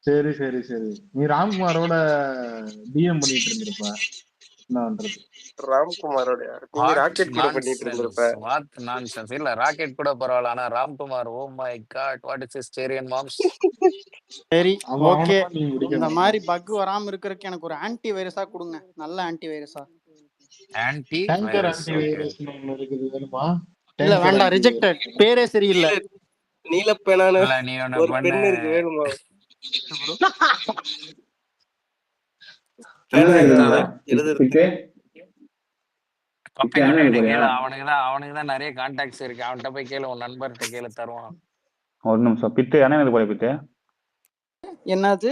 சரி சரி சரி. நீ ராம்குமாரோட டிஎம் பண்ணிட்டு இருந்திருப்ப. என்ன பண்றது? ராம்குமாரோட நீ ராக்கெட் கூட பண்ணிட்டு இருந்திருப்ப. What nonsense. இல்ல ராக்கெட் கூட பரவாயில்ல. ஆனா Ramkumar, oh my god, what is historian moms. சரி அவன் ஓகே. அவனதான் நீ இந்த முடிக்கணும். மாதிரி பக் வராம இருக்கிறதுக்கு எனக்கு ஒரு ஆன்டி வைரஸா கொடுங்க. நல்ல ஆன்டி வைரஸா. Anti tanker virus. Anti okay. Virus ஒண்ணு இருக்குது, வேணுமா? இல்ல டேங்கர் வேண்டாம், ஆன்டி ரிஜெக்டட். வைரஸ். பேரே சரியில்லை. நீலப்பேனான இல்ல நீ ஒண்ணு ஒரு பண்ணு. பெண் இருக்கு, வேணுமா? பப்பைக்குட்டிகிட்ட கேளு. அவனுக்குதான் நிறைய கான்டாக்ட்ஸ் இருக்கு. அவன்கிட்ட போய் கேளு, உன் நண்பர்கிட்ட கேளு, தருவான். ஒரு நிமிஷம். பித்து அண்ணன் போறியா? பித்து என்னது?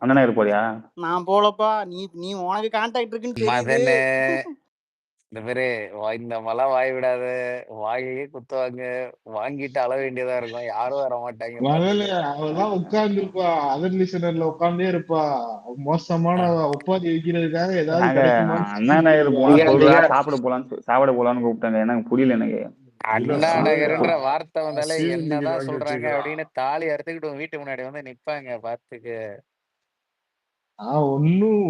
அண்ணன் போறியா? நான் போலப்பா. நீ உனக்கு கான்டாக்ட் இருக்குன்னு தெரியுது. மதனே, இந்த பேரு இந்த மலை வாய் விடாத, வாயிலேயே குத்துவாங்க, வாங்கிட்டு அள வேண்டியதா இருக்கும். யாரும் வர மாட்டாங்க. முதல்ல அவதான் உட்கார்ந்து இருப்பா, அதர் லிசனர்ல உட்கார்ந்தே இருப்பா. மோசமான ஒப்பாதி வைக்கிறதுக்காக ஏதாவது கிடைக்குமான்னு அண்ணன் போலாம் சொல்றா. சாப்பிட போலான்னு கூப்பிட்டாங்க. எனக்கு புரியல. எனக்கு அண்ணா நகர்ன்ற வார்த்தை வந்தாலே என்னதான் சொல்றாங்க அப்படின்னு தாலி அறுத்துக்கிட்டு வீட்டு முன்னாடி வந்து நிப்பாங்க. பாத்துக்கு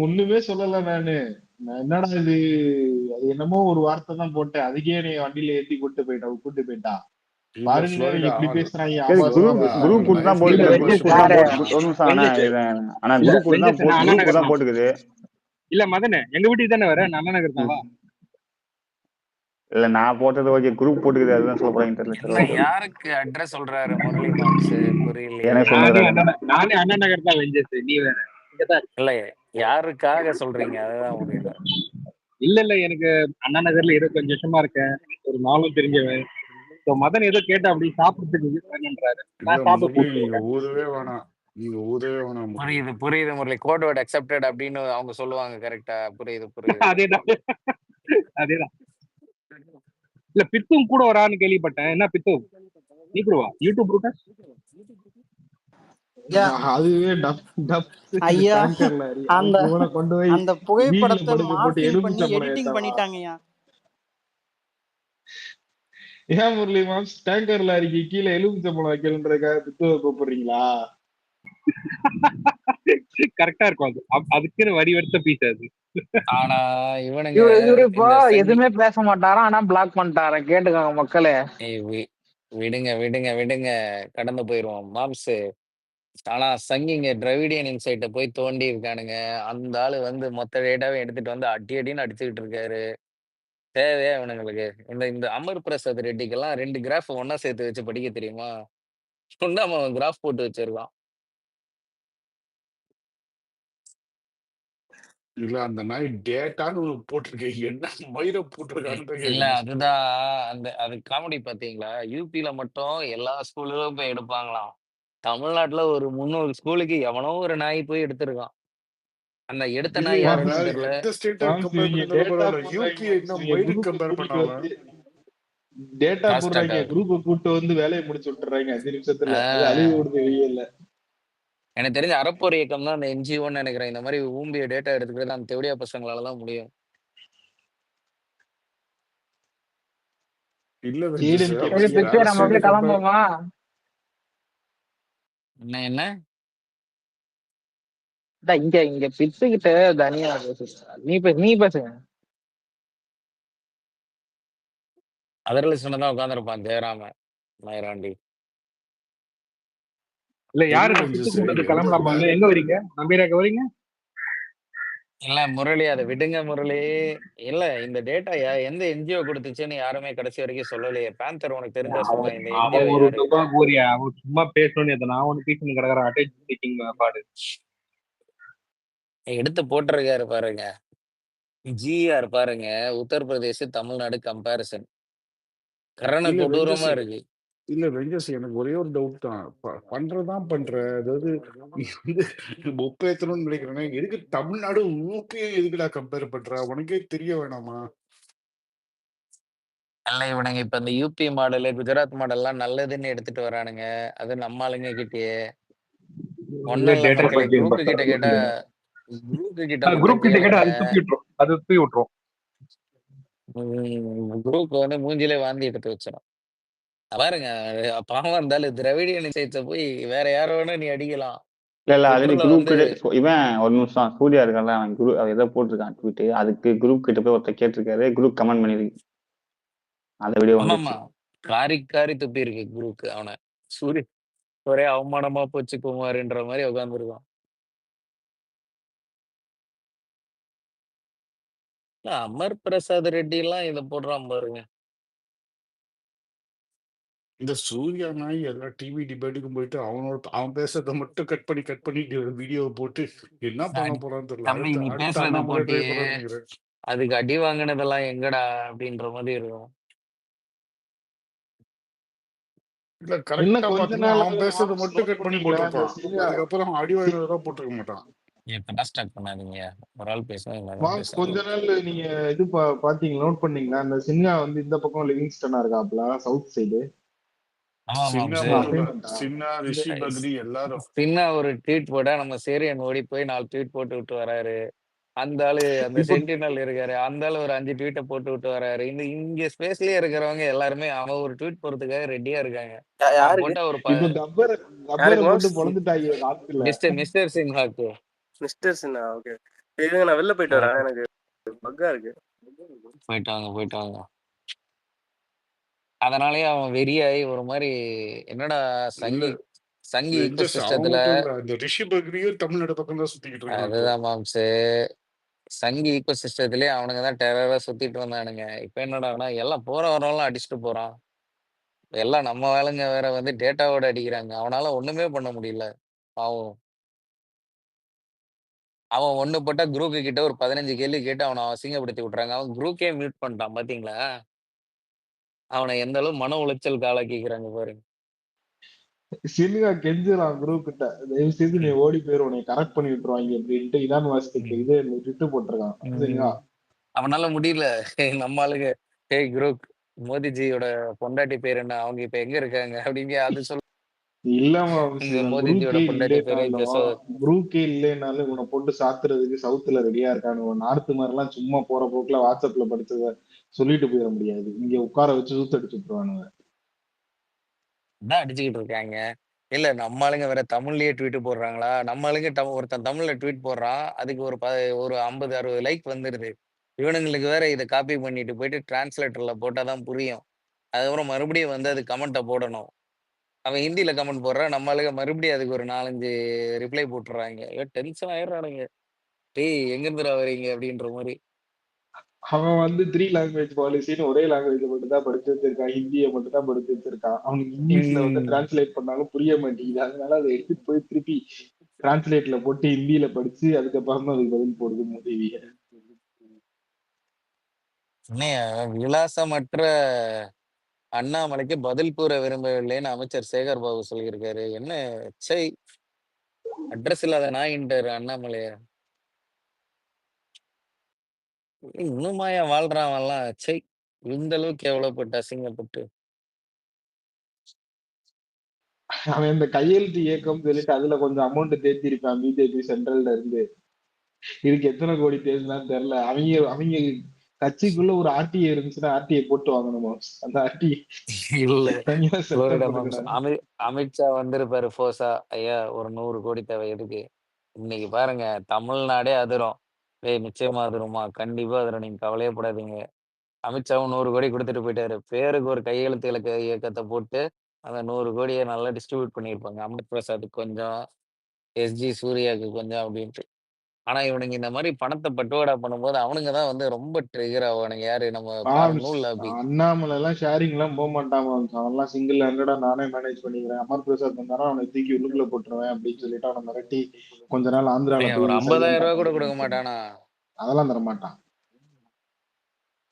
ஒண்ணுமே சொல்லல நானு. நான் என்னடா இது, அது என்னமோ ஒரு வார்த்தை தான் போட்டேன். அதுக்கே நீ வண்டியில ஏத்தி கூட்டு போயிட்டா. பாருங்க எப்படி பேசுறாங்க. குரூப் கூட தான் போட்டுக்குது. இல்ல மதனே, எங்க வீட்டுக்கு தானே வர, அண்ணா நகர் தாவா? இல்ல நான் போட்டது ஓகே, குரூப் போட்டுக்குது. அதுதான் சொல்ல போறீங்க தெரியல. யாருக்கு அட்ரஸ் சொல்றாரு முரளி மாம்ஸ்? புரியல. நானே அண்ணா நகர் தான் வெஞ்சஸ். நீ வேற இல்ல யாருக்காக சொல்றீங்க? அதுதான் முடியல. இல்ல எனக்கு அண்ணா நகர்ல 25 வருஷமா இருக்கேன். ஒரு நாளும் தெரிஞ்சவன். மதன் ஏதோ கேட்டா அப்படி சாப்பிடுறதுக்கு புரியுது முரளி. கோட் வேர்ட் அக்செப்டட் அப்படின்னு அவங்க சொல்லுவாங்க. கரெக்டா? புரியுது. அதேதான். இல்ல பித்தும் கூட வரான்னு கேள்விப்பட்டேன். என்ன பித்து, நீ கூட வா யூடியூப் ரூட்டா? அதுவே ஐயா, அந்த கொண்டு போய் அந்த புகைப்படத்தை போட்டு மார்ஃபிங் பண்ணி எடிட்டிங் பண்ணிட்டாங்கயா. ஏன் முரளி மாம்ஸ் டேங்கர் லாரிக்கு கீழே எலுமிச்சம்பழம் வைக்கலன்றதுக்காக பித்துவை கூப்பிடுறீங்களா? கரெக்டா இருக்கும். அதுக்குன்னு வரி எடுத்த பீஸ் அது. ஆனா இவனுங்க எதுவுமே பேச மாட்டாரா, ஆனா பிளாக் பண்ணிட்டார. கேட்டுக்காங்க மக்களே. விடுங்க கடந்து போயிருவோம் மாம்ஸ். ஆனா சங்கிங்க டிராவிடியன் இன்சைட்டை போய் தோண்டி இருக்கானுங்க. அந்த ஆளு வந்து மொத்த டேட்டாவே எடுத்துட்டு வந்து அடின்னு அடிச்சுக்கிட்டு இருக்காரு. தேவையா இவனுங்களுக்கு? இந்த அமர் பிரசாத் ரெட்டிக்கெல்லாம் 2 கிராஃப் ஒன்னா சேர்த்து வச்சு படிக்க தெரியுமா? அவன் கிராஃப் போட்டு வச்சிருக்கான். இல்ல அந்த நாய் டேட்டான்னு போட்டிருக்கேன். என்ன மயிரை போட்டிருக்கான்னு இல்ல அதுதான் அது காமெடி. பாத்தீங்களா? யூபில மட்டும் எல்லா ஸ்கூலுக்கும் போய் எடுப்பாங்களாம். தமிழ்நாட்டுல ஒரு 300 ஸ்கூலுக்கு எவனோ ஒரு நாய் போய் எடுத்திருக்கான். அந்த எடுத்த நாய் யாருன்னு தெரியல. டேட்டா போடுறாங்க, குரூப்பை கூட்டு வந்து வேலையை முடிச்சு விட்டுறாங்க 5 நிமிஷத்துல. அழிவு விடுது வெளியில. எனக்கு தெரிஞ்ச அறப்போர் இயக்கம் தான் அந்த என்ஜிஓன்னு நினைக்கிறேன். இந்த மாதிரி ஊம்பிய டேட்டா எடுத்துக்கிறது அந்த தெவடியா பசங்களாலதான் முடியும். கிளம்புமா? என்ன இங்க பிச்சுக்கிட்டு தனியா நீ பேசுங்க. அதர்ல சொன்னதான் உட்காந்துருப்பான் ஜெயராம மயிராண்டி. இல்ல யாருக்கு கிளம்பலாமா? எங்க வரீங்க? நம்பீராக்க வரீங்க? இல்ல முரளி, அதை விடுங்க முரளி. இல்ல இந்த டேட்டா எந்த என்ஜிஓ கொடுத்துச்சுன்னு யாருமே கடைசி வரைக்கும் சொல்லலையே. பேந்தர் உனக்கு தெரிஞ்சா சொல்ல. இந்த அவன் சும்மா பேசணும்னு நான் ஒண்ணு பேசணும் கிடக்குறேன். பாடு எடுத்து போட்டிருக்காரு பாருங்க. ஜிஆர் பாருங்க, உத்தரப்பிரதேச தமிழ்நாடு கம்பேரிசன். கரண கொடூரமா இருக்கு. இல்ல வெங்கஸ், எனக்கு ஒரே ஒரு டவுட் தான். பண்றதான் பண்ற, அதாவது நீ வந்து ஒப்பேத்தணும்னு நினைக்கிறேன்னா எதுக்கு தமிழ்நாடு ஊப்பியும் எதுக்குடா கம்பேர் பண்ற? உனக்கே தெரிய வேணாமா? அல்ல இவனுங்க இப்ப இந்த யூபி மாடல் குஜராத் மாடல்லாம் நல்லதுன்னு எடுத்துட்டு வரானுங்க. அது நம்ம ஆளுங்க கிட்டயே ஒன்னும் இல்ல மக்களே. குரூப் கிட்ட கேட்டா குரூப் வந்து மூஞ்சிலே வாந்தி எடுத்து வச்சிடும். பாருங்க பாவம் இருந்தாலும் திராவிடியன் இசைச்ச போய் வேற யாரோ வேணா நீ அடிக்கலாம். இல்ல ஆல்ரெடி ட்விட்டர்ல குரூப் வந்து கிட்ட இவன் ஒரு நிமிஷம் சூர்யா இருக்கான்ல அவன் குரூப் அவன் ஏதோ போட்டிருக்கான் ட்வீட். அதுக்கு குரூப் கிட்ட போய் ஒருத்தர் கேட்டிருக்காரு, குரூப் கமெண்ட் பண்ணிருக்கு. அந்த வீடியோ ஆமாமா வந்துச்சு. காரி காரி துப்பி இருக்கு குரூப் அவனை. சூரிய ஒரே அவமானமா போச்சு குமார்ன்ற மாதிரி உட்காந்துருக்கான். அமர் பிரசாத் ரெட்டி எல்லாம் இதை போடுறான் பாருங்க. இந்த சூர்யா நாய் எல்லா டிவி டிபேட்டுக்கும் போயிட்டு அவன் பேசுறத மட்டும் கட் பண்ணி வீடியோவை போட்டு என்ன பண்ண போறான்னு தெரியல. தம்பி நீ அடுத்த பேசுறத அண்ணாமலை போட்டு ட்ரை பண்ண நினைக்கிறேன். அதுக்கு அடி வாங்கினதெல்லாம் எங்கடா அப்படின்ற மாதிரி இருக்கும். இல்ல இன்னும் கரெக்டா கொஞ்ச பாத்தீங்கன்னா நாள் அவன் பேசுறத மட்டும் நோட் கட் பண்ணி பண்ணீங்களா அந்த போட்டிருப்பான். சின்ஹா அதுக்கப்புறம் அடி வாங்கினதெல்லாம் போட்டிருக்க மாட்டான். எப்படா ஸ்டார்ட் பண்ணாதீங்க. ஒரு ஆள் பேசுவேன் எல்லாரும் மார்க்ஸ் கொஞ்ச பேசுறாங்க. நாள் நீங்க இது பாத்தீங்க நோட் பண்ணீங்களா அந்த சின்ஹா வந்து இந்த பக்கம் லிவிங்ஸ்டனா இருக்காப்ல சவுத் சைடு. சின்ன நம்ம மட்டும் இல்ல, அசைன்மெண்டா சின்ன ரிஷி பக்ரி எல்லாரும். சின்ன ஒரு ட்வீட் போட்டா நம்ம சேரியன் ஓடி போய் 4 ட்வீட் போட்டு விட்டு வராரு. அந்த ஆளு அந்த இப்போ சென்டினல் இருக்காரு. அந்த ஆளு ஒரு 5 ட்வீட்டை போட்டு விட்டு வராரு. இங்க ஸ்பேஸ்லயே இருக்கிறவங்க எல்லாருமே அவன் ஒரு ட்வீட் போறதுக்காக ரெடியா இருக்காங்க. அவன் யாருக்கு போட்டா ஒரு இப்போ கப்பரை யாருக்கு போட்டு மாஸ் பொழந்துட்டாங்க காத்துல. மிஸ்டர் சின்ஹாக்கு மிஸ்டர் சின்ஹா? ஓகே, இருங்க நான் வெளில போயிட்டு வரேன், எனக்கு பக்கா இருக்கு. போயிட்டு வாங்க. அதனாலயே அவன் வெறியாயி ஒரு மாதிரி என்னடா இல்ல சங்கி ஈக்கோ வெஞ்சஸ் அவன் சிஸ்டத்துல. மட்டும் இல்ல, இந்த ரிஷி பக்ரியும் தமிழ்நாடு பக்கம் தான் சுத்திக்கிட்டு இருக்கான் இப்போ. அதுதான் மாம்சு. சங்கி ஈக்கோ சிஸ்டத்திலேயே அவனுங்க தான் டெரரா சுத்திட்டு வந்தானுங்க. இப்ப என்னடான்னா எல்லாம் போற வரவெல்லாம் அடிச்சுட்டு போறான். எல்லாம் நம்ம வேலைங்க வேற வந்து டேட்டாவோட அடிக்கிறாங்க. அவனால ஒண்ணுமே பண்ண முடியல. பாவம். அவன் ஒண்ணு போட்டா குரூக்கு கிட்ட ஒரு 15 கேள்வி கேட்டு அவனை அசிங்கப்படுத்தி விட்டுறாங்க. அவன் குரூக்கே மியூட் பண்ணிட்டான் பாத்தீங்களா? அவனை எந்த அளவு மன உளைச்சலுக்கு ஆளாக்கிக்கிறாங்க பாருங்க. சின்ஹா கெஞ்சுறான் குரூப் கிட்ட, தயவு செய்து நீ ஓடி போயிரு உன்னை கரெக்ட் பண்ணி விட்டுருவாங்க அப்படின்ட்டு இதான் வாசிக்கு இது ட்விட்டு போட்டிருக்கான் சின்ஹா. அவனால முடியல. நம்ம ஆளுங்க ஏய் குரூப் மோதிஜியோட பொண்டாட்டி பேர் என்ன? அவங்க இப்ப எங்க இருக்காங்க? அப்படிங்க அது சொல்ல. இல்லமா இந்த மோதிஜியோட குரூக்கே பொண்டாட்டி பேரு இல்லைனாலும் குரூக்கே இல்லைனாலும் இவனை போட்டு சாத்துறதுக்கு சவுத்துல ரெடியா இருக்கானு. நார்த்து மாதிரி எல்லாம் சும்மா போற போக்குல வாட்ஸ்அப்ல படிச்சத சொல்லிட்டு போயிட முடியாது. இங்க உட்கார வச்சு சூத்தடிச்சு விட்டுருவானுங்க. தான் அடிச்சுக்கிட்டு இருக்காங்க. இல்ல நம்ம ஆளுங்க வேற தமிழ்லயே ட்வீட் போடுறாங்களா? நம்ம ஆளுங்க ஒருத்தன் தமிழ்ல ட்வீட் போடுறான். அதுக்கு ஒரு 50 60 லைக் வந்துருது. இவனுங்களுக்கு வேற இதை காப்பி பண்ணிட்டு போயிட்டு டிரான்ஸ்லேட்டர்ல போட்டாதான் புரியும். அதுக்கப்புறம் மறுபடியும் வந்து அது கமெண்ட்டை போடணும். அவன் ஹிந்தியில கமெண்ட் போடுறான். நம்ம ஆளுங்க மறுபடியும் அதுக்கு ஒரு 4 5 ரிப்ளை போட்டுறாங்க. டென்ஷன் ஆயிடுறானுங்க. டேய் எங்க இருந்துடா வரீங்க அப்படின்ற மாதிரி. அவன் வந்து 3 லாங்குவேஜ் பாலிசின்னு ஒரே லாங்குவேஜ் மட்டும் தான் படிச்சு வச்சிருக்கான். ஹிந்தியை மட்டும் தான் படிச்சு வச்சிருக்கான். அவனுக்கு இங்கிலீஷ்ல வந்து டிரான்ஸ்லேட் பண்ணாலும் புரிய மாட்டேங்குது. அதனால அதை எடுத்துட்டு போய் திருப்பி டிரான்ஸ்லேட்ல போட்டு ஹிந்தியில படிச்சு அதுக்கப்புறம் தான் அதுக்கு பதில் போடுது மோடிவிய. விலாசமற்ற அண்ணாமலைக்கு பதில் கூற விரும்பவில்லைன்னு அமைச்சர் சேகர் பாபு சொல்லியிருக்காரு. என்ன சை அட்ரஸ் இல்லாத நாயின்றாரு அண்ணாமலைய. இன்னுமாயா வாழ்றான் எல்லாம் சை. இந்த அளவுக்கு எவ்வளவுப்பட்டு அசிங்கப்பட்டு. அவன் இந்த கையெழுத்து இயக்கம் சொல்லிட்டு அதுல கொஞ்சம் அமௌண்ட் தேர்த்திருப்பான் பிஜேபி சென்ட்ரல்ல இருந்து. இதுக்கு எத்தனை கோடி தேர்ந்தான்னு தெரியல. அவங்க கட்சிக்குள்ள ஒரு ஆர்டிஐ இருந்துச்சுன்னா ஆர்டிஐ போட்டு வாங்கணுமா? அந்த ஆர்டிஐ இல்ல தனியா செட்டப் புளோரிடா மாம்ஸ் எடுக்கணும். அமித்ஷா வந்திருப்பாரு போசா. ஐயா ஒரு 100 கோடி தேவை எதுக்கு? இன்னைக்கு பாருங்க தமிழ்நாடே அதிரும். டேய் நிச்சயமா அதிருமா? கண்டிப்பா அதிரும். நீங்க கவலையே படாதீங்க. அமித்ஷாவும் 100 கோடி கொடுத்துட்டு போயிட்டாரு. பேருக்கு ஒரு கையெழுத்து இயக்கத்தை போட்டு அந்த 100 கோடியை நல்லா டிஸ்ட்ரிபியூட் பண்ணியிருப்பாங்க. அமித் பிரசாத்துக்கு கொஞ்சம், எஸ்ஜி சூர்யாவுக்கு கொஞ்சம் அப்படின்ட்டு. ஆனா இவனுங்க இந்த மாதிரி பணத்தை பட்டுவாடா பண்ணும்போது அவனுங்க தான் வந்து ரொம்ப ட்ரிகர் ஆவானுங்க. யாரு நம்ம நூல் லாபி. அண்ணாமலை எல்லாம் ஷேரிங் எல்லாம் போக மாட்டான். அவன்லாம் சிங்கிள் ஹேண்டடா நானே மேனேஜ் பண்ணிக்கிறேன். அமர் பிரசாத் வந்தாலும் அவனை தூக்கி உள்ளுக்குள்ள போட்டுருவேன் அப்படின்னு சொல்லிட்டு அவனை மிரட்டி கொஞ்ச நாள் ஆந்திரால ஒரு போய் 50,000 சைலண்டா ரூபாய் கூட கொடுக்க பண்ணிக்கிறேன். மாட்டானா? அதெல்லாம் தர மாட்டான்.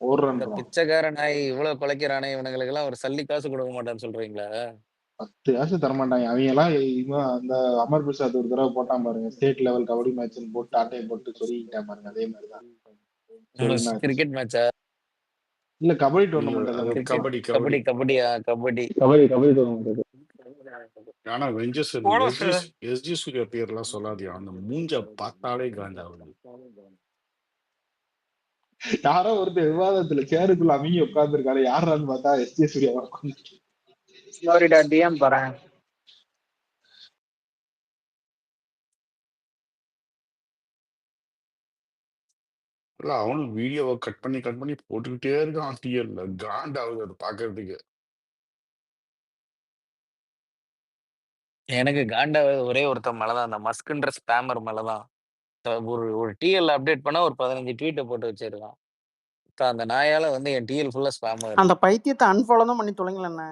இந்த ஓடுறான். பிச்சைக்கார நாய் இவ்வளவு குலைக்கிறானே இவனுங்களுக்கு எல்லாம் ஒரு சல்லி காசு கொடுக்க மாட்டான்னு சொல்றீங்களா? 10 காசு தரமாட்டாங்க. அவங்க எல்லாம் இவன் அந்த அமர் பிரசாத் ஒரு தடவை போட்டான் பாருங்க, ஸ்டேட் லெவல் கபடி மேட்ச்னு போட்டு ஆட்டையை போட்டு சொல்லிக்கிட்டான் பாருங்க. அதே மாதிரிதான் கிரிக்கெட் மேட்சா? இல்ல கபடி இல்ல டோர்னமெண்ட் அது அது. கபடி கபடி கபடியா? கபடி கபடி டோர்னமெண்ட். ஆனா வெஞ்சஸ் எஸ்ஜி சூர்யா பேர்லாம் சொல்லாதியா, அந்த மூஞ்ச பார்த்தாலே காண்டாகுது. யாரோ ஒருத்தர் விவாதத்துல சேருக்குள்ள அவங்க உட்கார்ந்துருக்காரு. யாரான்னு பார்த்தா எஸ்ஜே சூர்யா ஃப்ளோரிடா டிஎம் போறேன். இல்ல அவனும் வீடியோவை கட் பண்ணி போட்டுக்கிட்டே இருக்கான். டிஎல்ல காண்டாகுது அது பாக்குறதுக்கு. எனக்கு காண்டாவது ஒரே ஒருத்தன் மேலதான், அந்த மஸ்குன்ற ஸ்பேமர் மேலதான். ஒரு ஒரு டிஎல் அப்டேட் பண்ணா ஒரு 15 ட்வீட்டை போட்டு வச்சிருக்கான். அந்த நாயால வந்து என் டிஎல் ஃபுல்லா ஸ்பேம் அந்த ஆயிருக்கு. பைத்தியத்தை அன்ஃபாலோ தான் பண்ணி தொலைங்களேண்ணே.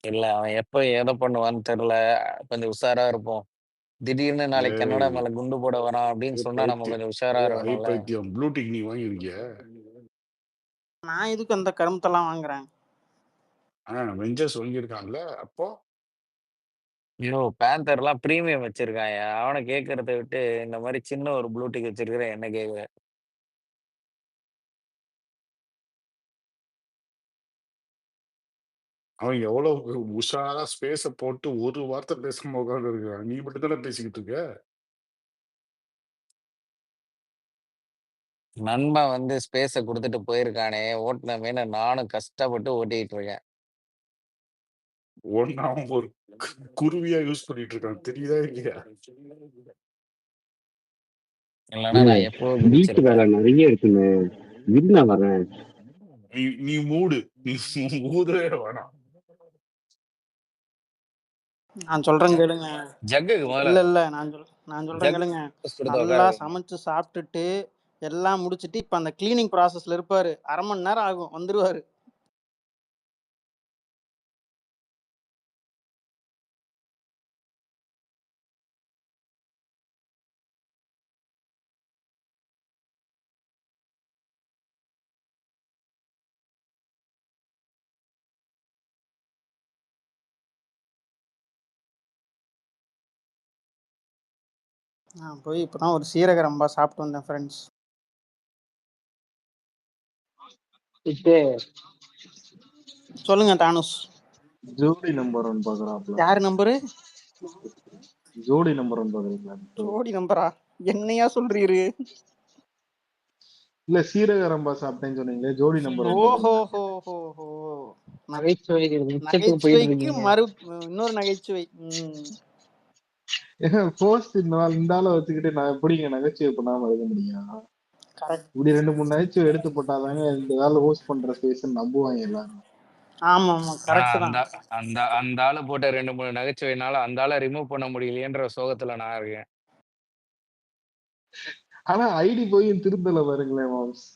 இல்ல அவன் எப்ப எதை பண்ணுவான்னு தெரியல. கொஞ்சம் உஷாரா இருப்போம். திடீர்னு நாளைக்கு கன்னடா ஏய் மேல குண்டு போட வரான் அப்படின்னு ஏய் சொன்னா நம்ம பைத்தியம் கொஞ்சம் உஷாரா ஐ இருக்கணும்ல. பைத்தியம் ப்ளூடிக் நீ வாங்கியிருக்கிய? நான் எதுக்கு அந்த கருமத்தெல்லாம் வாங்குறேன்? வெஞ்சர்ஸ் வாங்கியிருக்கான்ல அப்போ. ஐயோ பேந்தர்லாம் ப்ரீமியம் வச்சிருக்கான். அவனை கேட்கறத விட்டு இந்த மாதிரி சின்ன ஒரு ப்ளூடிக் வச்சிருக்கிற என்ன கேட்குற? அவன் எவ்வளவு உஷாரா ஸ்பேஸ போட்டு ஒரு வார்த்தை பேசாம உட்கார்ந்து இருக்கான். நீ மட்டும் தானே பேசிக்கிட்டு இருக்க. நண்பன் வந்து ஸ்பேஸை கொடுத்துட்டு போயிருக்கானே, ஓட்டுனமேனு நானும் கஷ்டப்பட்டு ஓட்டிட்டு இருக்கேன். ஒன்னு அவன் ஒரு குருவியா யூஸ் பண்ணிட்டு இருக்கான், தெரியுதா இல்லையா? இல்லைன்னா நான் எப்போ வீட்டு குதிச்சிருப்பேன். வேலை நிறைய இருக்குன்னு இருந்த வரேன். நீ மூடு, நீ ஊதவே வேணாம். நான் சொல்றேன் கேளுங்க. ஜக்குக்கு இல்ல முதல்ல இல்ல நான் சொல்றேன் ஜக் கேளுங்க. கொடுத்து நல்லா உட்கார சமைச்சு சாப்பிட்டுட்டு எல்லாம் முடிச்சிட்டு இப்ப அந்த கிளீனிங் ப்ராசஸ்ல இருப்பாரு. 1/2 மணி நேரம் ஆகும், வந்துருவாரு. நான் போய் இப்பதான் ஒரு சீரக ரம்பா சாப்பிட்டு வந்தேன் ஃப்ரெண்ட்ஸ். சொல்லுங்க தானுஸ். ஜோடி நம்பர் 1 பாக்குறாப்ல. யாரு நம்பரு? ஜோடி நம்பர் 1 பாக்குறீங்களா? ஜோடி நம்பரா? என்னையா சொல்றீரு? இல்ல சீரக ரம்பா சாப்பிட்டேன்னு சொன்னீங்களே, ஜோடி நம்பர் 1 ஓஹோ பாக்குறீங்களா? ஹோ ஹோ ஹோ. நகைச்சுவைக்கு போயிட்டு நகைச்சுவைக்கு இருக்கீங்க. இன்னொரு நகைச்சுவை. போஸ்ட் இந்த ஆளை வச்சுக்கிட்டு நான் எப்படிங்க நகைச்சுவை பண்ணாம இருக்க முடியும்? கரெக்ட். இப்படி 2-3 நகைச்சுவை எடுத்து போட்டாதாங்க இந்த வேலை ஹோஸ்ட் பண்ற ஸ்பேஸ் நம்புவாங்க எல்லாரும். ஆமா ஆமா கரெக்ட் அந்த தான். அந்த அந்த ஆளு போட்ட 2-3 நகைச்சுவைனால அந்த ஆளை ரிமூவ் பண்ண முடியலையேன்ற சோகத்துல நான் இருக்கேன். ஆனா ஐடி போய் திருத்தல பாருங்களேன் மாம்ஸ்.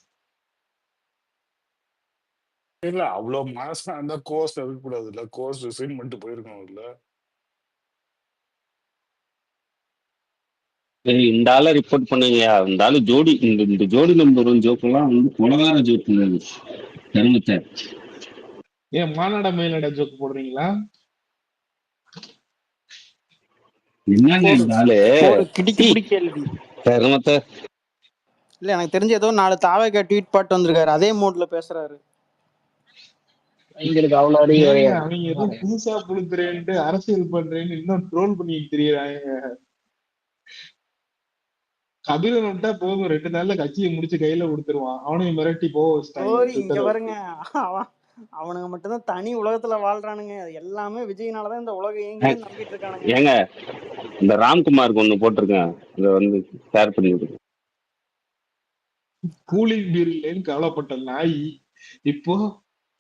இல்ல அவ்வளவு மாசம் இருந்தா கோர்ஸ் இருக்கக்கூடாது இல்ல, கோர்ஸ் ரிசைன் பண்ணிட்டு போயிருக்கோம் இல்ல. இந்த ஆளை ரிப்போர்ட் பண்ணுங்க. இந்த ஆளு ஜோடி இந்த ஜோடி நம்பர் 1 ஜோக்கெல்லாம் வந்து கொலகார ஜோக்கு தர்மத்தை. ஏன் மாநாட மேலட ஜோக் போடுறீங்களா? என்னங்க இந்த ஆளு ஒரு கிடிக்கு பிடி கேள்வி. தர்மத்தை. இல்ல எனக்கு தெரிஞ்ச ஏதோ 4 தாவக ட்வீட் பாட்டு வந்திருக்காரு, அதே மூட்ல பேசுறாரு. எங்களுக்கு அவ்வளவு அறிவு ஏங்க கிடையாது. அவங்க ஏதோ புதுசா புழுத்துறேன்ட்டு அரசியல் பண்றேன்னு இன்னும் ட்ரோல் பண்ணிட்டு திரியறாங்க. கபிலன் விட்டா போதும், 2 நாள்ல கட்சியை முடிச்சு கையில கொடுத்துருவான். அவனையும் மிரட்டி போக வச்சுட்டாங்க ஓரி இங்க ட்விட்டர்ல பாருங்க. வச்சு. அவனுங்க மட்டும்தான் தனி உலகத்துல வாழ்றானுங்க. எல்லாமே விஜய்னாலதான் இந்த உலகம் இயங்குதுன்னு நம்பிட்டு இருக்கானுங்க. ஏங்க இந்த ராம்குமாருக்கு ஒண்ணு போட்டிருக்கேன், இதை வந்து ஷேர் பண்ணி விடுங்க. கூலிங் பீரியட்லன்னு கவலைப்பட்ட நாய் இப்போ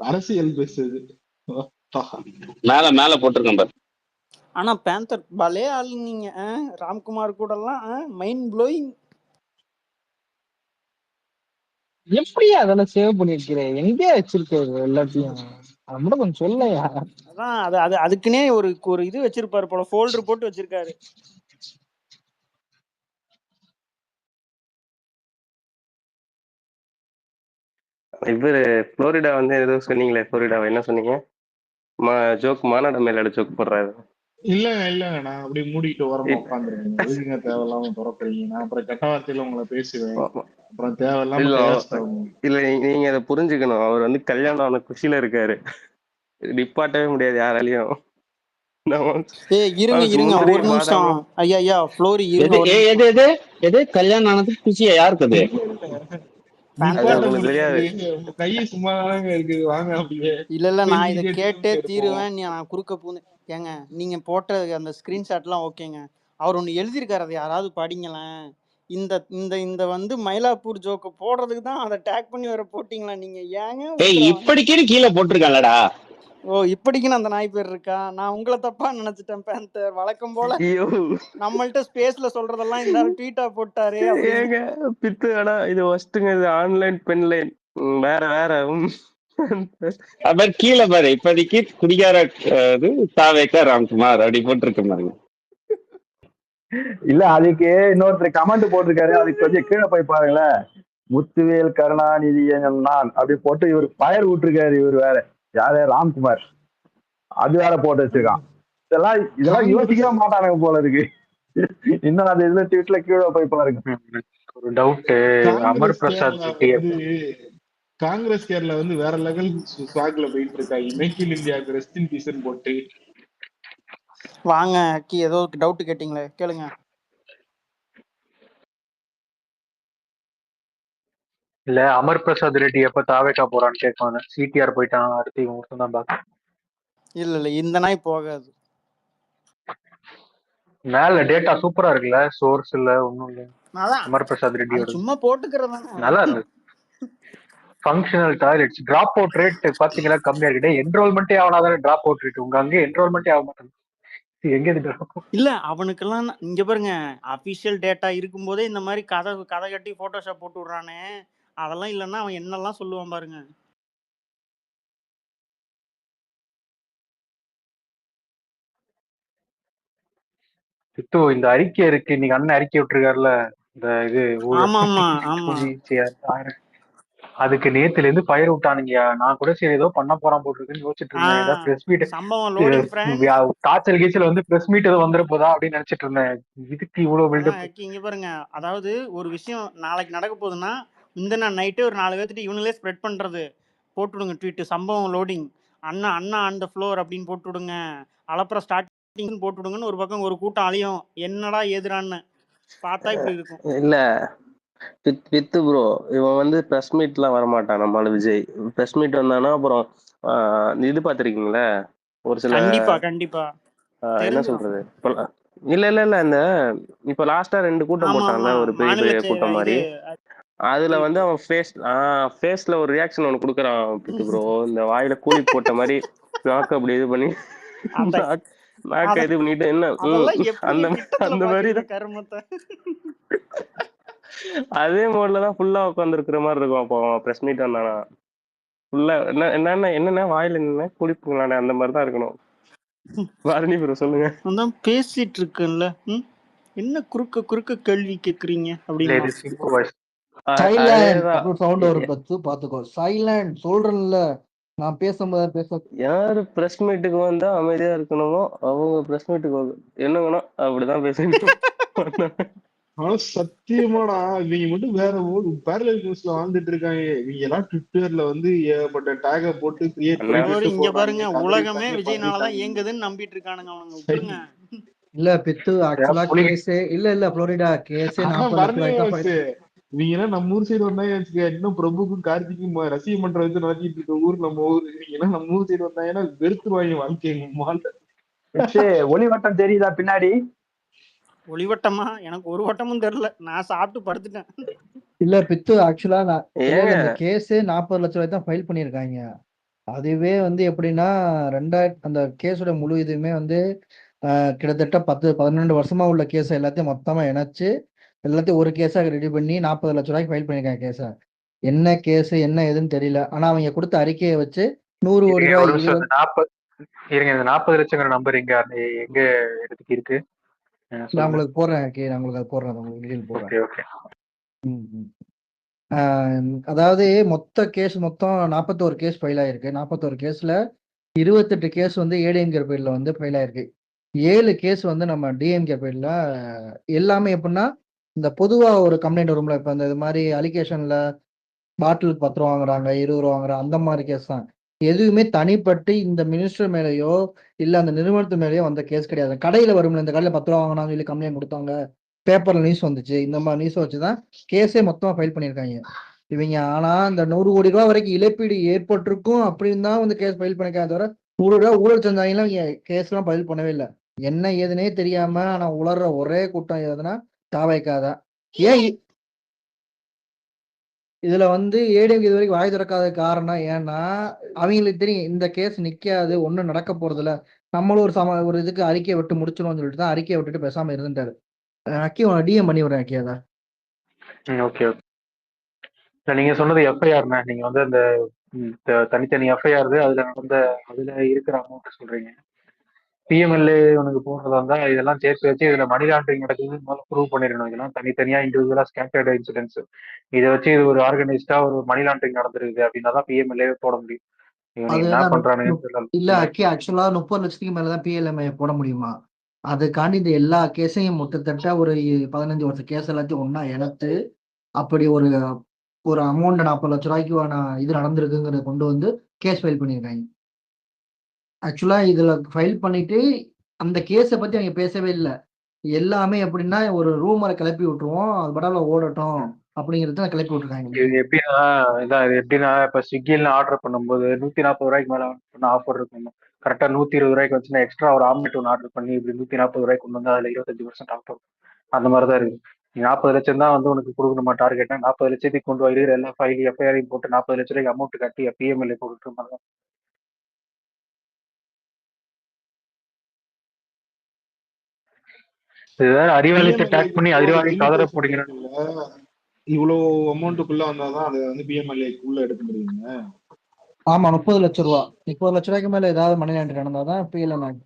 அரசியல் பேசுது. மேல மேல போட்டிருக்கேன் பாரு. ஆனா பேந்தர் பலே ஆளு நீங்க. ராம்குமார் கூட எல்லாம் மைண்ட் ப்ளோயிங். எப்படியா அதெல்லாம் சேவ் பண்ணி வைக்கிறேன்? எங்கேயா வச்சிருக்க எல்லாத்தையும்? அது மட்டும் கொஞ்சம் சொல்லையா. அதான் அது அதுக்குன்னே ஒரு இது வச்சிருப்பாரு போல, ஃபோல்டர் போட்டு வச்சிருக்காரு. இவரு புளோரிடா வந்து ஏதோ சொன்னீங்களே, புளோரிடாவை என்ன சொன்னீங்க? ஜோக் மாநாட மேல ஜோக் போடுறாரு. இல்லங்க நான் அப்படி மூடிட்டு ஓரமா உட்காந்துருக்கேன். எதுக்குங்க தேவையில்லாம துறக்குறீங்க? நான் அப்புறம் கெட்ட வார்த்தையில உங்களை பேசுவேன். அப்புறம் தேவையில்லாம இல்ல நீங்க அதை புரிஞ்சுக்கணும். அவர் வந்து கல்யாணம் ஆன குஷியில இருக்காரு, நிப்பாட்டவே முடியாது யாராலையும். இருங்க ஒரு நிமிஷம். ஐயா ஃப்ளோரி இருங்க. எது கல்யாணம் ஆனதுக்கு குஷியா யாருக்கு அது? கையை சும்மா இருக்குது. வாங்க அப்படியே. இல்ல நான் இதை கேட்டே தீருவேன். நான் குறுக்க பூந்து ஏங்க நீங்க போட்ட அந்த ஸ்கிரீன்ஷாட் எல்லாம் ஓகேங்க. அவர் ஒண்ணு எழுதியிருக்காரு, அதை யாராவது படிங்களேன். இந்த இந்த இந்த வந்து மயிலாப்பூர் ஜோக்க போடுறதுக்கு தான் அதை டேக் பண்ணி வர போட்டீங்களா நீங்க? ஏங்க ஏய் உங்களை இப்படிக்கே கீழே போட்டிருக்காங்கடா. ஓ இப்படிக்குன்னு அந்த நாய் பேர் இருக்கா? நான் உங்களை தப்பா நினைச்சிட்டேன் பேந்தர். வழக்கம் போல ஐயோ நம்மள்ட்ட ஸ்பேஸ்ல சொல்றதெல்லாம் இந்த ட்வீட்டா போட்டாரு அப்படின்னு. ஏங்க பித்து ஆனா இது ஒஸ்ட்டுங்க. இது ஆன்லைன் பென்லைன் வேற வேற. அது மாதிரி கீழே பாரு, இப்போதைக்கு குடிகார இது தாவேக்கா ராம்குமார் அப்படி போட்டிருக்க பாருங்க. இல்ல அதுக்கு இன்னொருத்தர் கமெண்ட் போட்டிருக்காரு, அதுக்கு கொஞ்சம் கீழே போய் பாருங்களேன். முத்துவேல் கருணாநிதி நான் அப்படி போட்டு இவர் பயர் விட்டுருக்காரு. இவர் வேற யாரு, ராம்குமார், அது வேற போட்டு வச்சிருக்கான். இதெல்லாம் யோசிக்கவே மாட்டானுங்க போல இருக்கு. இன்னும் அந்த இதுல ட்வீட்ல கீழே போய் பாருங்க. ஒரு டவுட், அமர் பிரசாத் ரெட்டி காங்கிரஸ் கேரளா வந்து வேற லெவல் ஸ்வாக்ல போயிட்டு இருக்காங்க. மேக் இன் இந்தியாவுக்கு ரெஸ்ட் இன் பீஸ் போட்டு. வாங்க ஏதோ டவுட் கேட்டீங்களே, கேளுங்க. இல்ல அமர் பிரசாத் ரெட்டி எப்ப தாவேக்கா போறான்னு கேட்பாங்க. சிடிஆர் போயிட்டான், அடுத்து இவங்க மட்டும் தான் பாக்க. இல்ல இந்த நாய் போகாது. மேல டேட்டா சூப்பரா இருக்குல்ல, சோர்ஸ் இல்ல ஒண்ணும் இல்ல. அதான் அமர் பிரசாத் ரெட்டி சும்மா போட்டுக்கிறதா நல்லா இருக்கு. Functional toilets drop out rate பாத்தீங்களா கம்மியா இருக்கு. என்ரோல்மெண்டே ஆகாதானே டிராப் அவுட் ரேட். உங்க அங்கே என்ரோல்மெண்டே ஆக மாட்டாங்க. எங்க இது இல்ல அவனுக்கெல்லாம் இங்க பாருங்க, அபிஷியல் டேட்டா இருக்கும் போதே இந்த மாதிரி கதை கட்டி போட்டோஷாப் போட்டு விடுறானே. அதெல்லாம் இல்லைன்னா அவன் என்னெல்லாம் சொல்லுவான் பாருங்க. சித்து இந்த அறிக்கை இருக்கு, இன்னைக்கு அண்ணன் அறிக்கை விட்டுருக்காருல, இந்த இது அதுக்கு நேத்துல இருந்து பயிர் விட்டானுங்கயா. நான் கூட சரி ஏதோ பண்ண போறான் போட்டுருக்குன்னு யோசிச்சுட்டு இருந்தேன். ஏதாவது பிரஸ் மீட் காய்ச்சல் கீச்சல் வந்து பிரஸ் மீட் ஏதோ வந்துட போதா அப்படின்னு நினைச்சிட்டு இருந்தேன். இதுக்கு இவ்வளவு பில்டப். இங்க பாருங்க, அதாவது ஒரு விஷயம் நாளைக்கு நடக்க போகுதுன்னா இந்த நாள் நைட்டே ஒரு 4 பேர்த்துட்டு இவங்களே ஸ்ப்ரெட் பண்றது. போட்டுவிடுங்க ட்வீட், சம்பவம் loading, Anna Anna on the floor அப்படின்னு போட்டுவிடுங்க. அலப்புறம் ஸ்டார்டிங் போட்டுவிடுங்கன்னு ஒரு பக்கம் ஒரு கூட்டம் அழியும். என்னடா ஏதுரான்னு பார்த்தா இப்படி இருக்கும். இல்ல வித்து ப்ரோ, இவன் வந்து பிரஸ் மீட்லாம் வரமாட்டான். நம்மளால விஜய் பிரஸ் மீட் வந்தானா அப்புறம் இது பாத்திருக்கீங்களா ஒரு சில கண்டிப்பா என்ன சொல்றது, இல்ல இல்ல இல்ல இந்த இப்ப லாஸ்டா 2 கூட்டம் போட்டான்ல, ஒரு பெரிய பெரிய கூட்டம் மாதிரி. அதுல வந்து அவன் ஃபேஸ்ல ஒரு ரியாக்ஷன் ஒண்ணு குடுக்கறான் பித்து ப்ரோ. இந்த வாயில கூலி போட்ட மாதிரி நாக்கு அப்படி இது பண்ணி நாக்க இது பண்ணிட்டு என்ன அந்த மாதிரி அதே மோட்லதான் ஃபுல்லா உட்கார்ந்து இருக்கிற மாதிரி இருக்கும். அப்போ பிரஸ் மீட் வந்தானா ஃபுல்லா என்னென்ன வாயில என்ன குளிப்புங்களானே அந்த மாதிரிதான் இருக்கணும். வாரணி ப்ரோ சொல்லுங்க. அதான் பேசிட்டு இருக்குல்ல, என்ன குறுக்க கேள்வி கேக்குறீங்க அப்படின்னு. சவுண்ட் வரும் பத்து பாத்துக்கோ. சைலண்ட் சொல்றேன்ல, நான் பேசும்போது யாரு பிரஸ் மீட்டுக்கு வந்தா அமைதியா இருக்கணுமோ அவங்க பிரஸ் மீட்டுக்கு என்னங்கண்ணா அப்படிதான் பேசணும். ஆனா சத்தியமாடா இவங்க மட்டும் வேற பேரலல் நியூஸ்ல வாழ்ந்துட்டு இருக்காங்க. இவங்க எல்லாம் ட்விட்டர்ல வந்து ஏகப்பட்ட டேக போட்டு கிரியேட் பண்ணி இங்க பாருங்க, உலகமே விஜய்னாலதான் இயங்குதுன்னு நம்பிட்டு இருக்கானுங்க அவனுங்க. விட்டுருங்க. இல்ல பித்து ஆக்சுவலா கேஸே இல்ல புளோரிடா கேஸே 40 நீங்க என்ன நம்ம ஊர் சைடு வந்தாங்க, இன்னும் பிரபுக்கும் கார்த்திக்கும் ரசிக மன்றம் வச்சு நடத்திட்டு இருக்க ஊர் நம்ம ஊர். நீங்க நம்ம ஊர் சைடு வந்தாங்கன்னா வெறுத்துருவாங்க வாழ்க்கை. ஒளிவட்டம் தெரியுதா பின்னாடி? ஒளிவட்டமா? எனக்கு ஒரு வட்டமும் தெரியல, நான் சாப்பிட்டு படுத்துட்டேன். இல்ல பித்து ஆக்சுவலா இந்த கேஸே 40 லட்சம் ரூபாய் தான் ஃபைல் பண்ணிருக்காங்க. அதுவே வந்து எப்படின்னா அந்த கேஸோட முழு இதுவுமே வந்து கிட்டத்தட்ட 10-12 வருஷமா உள்ள கேஸ் எல்லாத்தையும் மொத்தமா இணைச்சு எல்லாத்தையும் ஒரு கேஸா ரெடி பண்ணி 40 லட்சம் ரூபாய்க்கு ஃபைல் பண்ணிருக்காங்க கேஸ. என்ன கேஸ் என்ன ஏதுன்னு தெரியல. ஆனா அவங்க கொடுத்த அறிக்கையை வச்சு 100 கோடி ரூபாய். 40 லட்சம் நம்பர் எங்க இடத்துக்கு இருக்கு? நான் உங்களுக்கு போடுறேன், நான் உங்களுக்கு அது போடுறேன், உங்களுக்கு போடுறேன். அதாவது மொத்த கேஸ் மொத்தம் 41 கேஸ் ஃபைல் ஆயிருக்கு. 41 கேஸ்ல 28 கேஸ் வந்து ஏடிஎம்கே பேர்ல வந்து ஃபைல் ஆயிருக்கு. 7 கேஸ் வந்து நம்ம டிஎம்கே பேர்ல. எல்லாமே எப்படின்னா இந்த பொதுவா ஒரு கம்ப்ளைண்ட் வரும்ல, இப்ப இந்த மாதிரி அலிகேஷன்ல பாட்டிலுக்கு 10 ரூபா வாங்குறாங்க, 20 ரூபா வாங்குறாங்க, அந்த மாதிரி கேஸ் தான். எதுவுமே தனிப்பட்டு இந்த மினிஸ்டர் மேலேயோ இல்ல அந்த நிறுவனத்து மேலேயோ வந்த கேஸ் கிடையாது. கடையில வரும்ல, இந்த கடையில 10 ரூபா வாங்கினாங்க சொல்லி கம்ப்ளைண்ட் கொடுத்தாங்க, பேப்பர்ல நியூஸ் வந்துச்சு, இந்த மாதிரி நியூஸ் வச்சுதான் கேஸே மொத்தமா ஃபைல் பண்ணியிருக்காங்க இவங்க. ஆனா இந்த 100 கோடி ரூபாய் வரைக்கும் இழப்பீடு ஏற்பட்டிருக்கும் அப்படின்னு தான் வந்து கேஸ் ஃபைல் பண்ணிருக்காங்க. தவிர 100 ரூபாய் ஊழல் செஞ்சாங்கன்னா கேஸ் எல்லாம் ஃபைல் பண்ணவே இல்லை. என்ன ஏதுனே தெரியாம ஆனா உளர்ற ஒரே கூட்டம் எதுனா தாவைக்காதான். ஏன் இதுல வந்து ஏடிஎம்கே இது வரைக்கும் வாய் திறக்காத காரணம் ஏன்னா அவங்களுக்கு தெரியும் இந்த கேஸ் நிக்காது, ஒண்ணும் நடக்க போறது இல்ல, நம்மளும் ஒரு இதுக்கு அறிக்கையை விட்டு முடிச்சிடும்னு சொல்லிட்டு தான் அறிக்கையை விட்டுட்டு பேசாம இருந்துட்டாரு. அக்கி டிஎம் பண்ணி விடுறேன் அக்கி. அதான் ஓகே ஓகே. நீங்க சொன்னது எஃப்ஐஆர்ண்ணா, நீங்க வந்து அந்த தனித்தனி எஃப்ஐஆர் அதுல இருக்கிற அமௌண்ட் சொல்றீங்க. பிஎம்எல்ஏ உனக்கு போடுறதா இருந்தா இதெல்லாம் சேர்த்து வச்சு இதுல மணி லாண்டரிங் நடக்குதுன்னு முதல்ல ப்ரூவ் பண்ணிடணும். இதெல்லாம் தனித்தனியா இண்டிவிஜுவலா ஸ்கேட்டர்ட் இன்சிடென்ட்ஸ். இதை வச்சு இது ஒரு ஆர்கனைஸ்டா ஒரு மணி லாண்டரிங் நடந்திருக்கு அப்படின்னா தான் பிஎம்எல்ஏ போட முடியும். இவங்க என்ன பண்றானுங்கன்னு தெரியல. இல்ல அக்கி ஆக்சுவலா 30 லட்சத்துக்கு மேலதான் பிஎல்எம்ஐ போட முடியுமா? அதுக்காண்டி இந்த எல்லா கேஸையும் மொத்தத்தட்ட ஒரு 15 வருஷம் கேஸ் எல்லாத்தையும் ஒன்னா இணைத்து அப்படி ஒரு ஒரு அமௌண்ட் 40 லட்ச ரூபாய்க்கு இது நடந்திருக்குங்கிறத கொண்டு வந்து கேஸ் ஃபைல் பண்ணியிருக்காங்க. ஆக்சுவலா இதுல ஃபைல் பண்ணிட்டு அந்த கேஸை பத்தி அவங்க பேசவே இல்லை. எல்லாமே எப்படின்னா ஒரு ரூமரை கிளப்பி விட்டுருவோம், அது படால ஓடட்டும் அப்படிங்கிறத கிளப்பி விட்டுருக்காங்க. இது எப்படின்னா இப்ப ஸ்விக்கில ஆர்டர் பண்ணும்போது 140 ரூபாய்க்கு மேல ஆஃபர் இருக்கும். கரெக்டா 120 ரூபாய்க்கு வச்சுன்னா எக்ஸ்ட்ரா ஒரு ஆம்லெட் ஒன்று ஆர்டர் பண்ணி இப்படி 140 ரூபாய்க்கு கொண்டு வந்து அதுல 25% ஆஃபர். அந்த மாதிரிதான் இருக்கு. 40 லட்சம் தான் வந்து உனக்கு கொடுக்கணுமா டார்கெட்டா? 40 லட்சத்துக்கு கொண்டு வருகிற எல்லா ஃபைல் எஃப்ஐஆரையும் போட்டு 40 லட்ச ரூபாய்க்கு அமௌண்ட் கட்டி பிஎம்எல்ஏ போட்டு மாதிரி. இதுதான் அறிவாலயத்தை டேக் பண்ணி அறிவாலயம் கதற போடுங்கிறாங்க. இவ்வளவு அமௌண்ட்டுக்குள்ள வந்தாதான் அதை வந்து பிஎம்எல்ஏக்குள்ள எடுக்க முடியுங்க. ஆமா 30 லட்சம் ரூபா. 30 லட்ச ரூபாய்க்கு மேல ஏதாவது மணி லாண்டரிங் நடந்தாதான் பிஎல்எம்.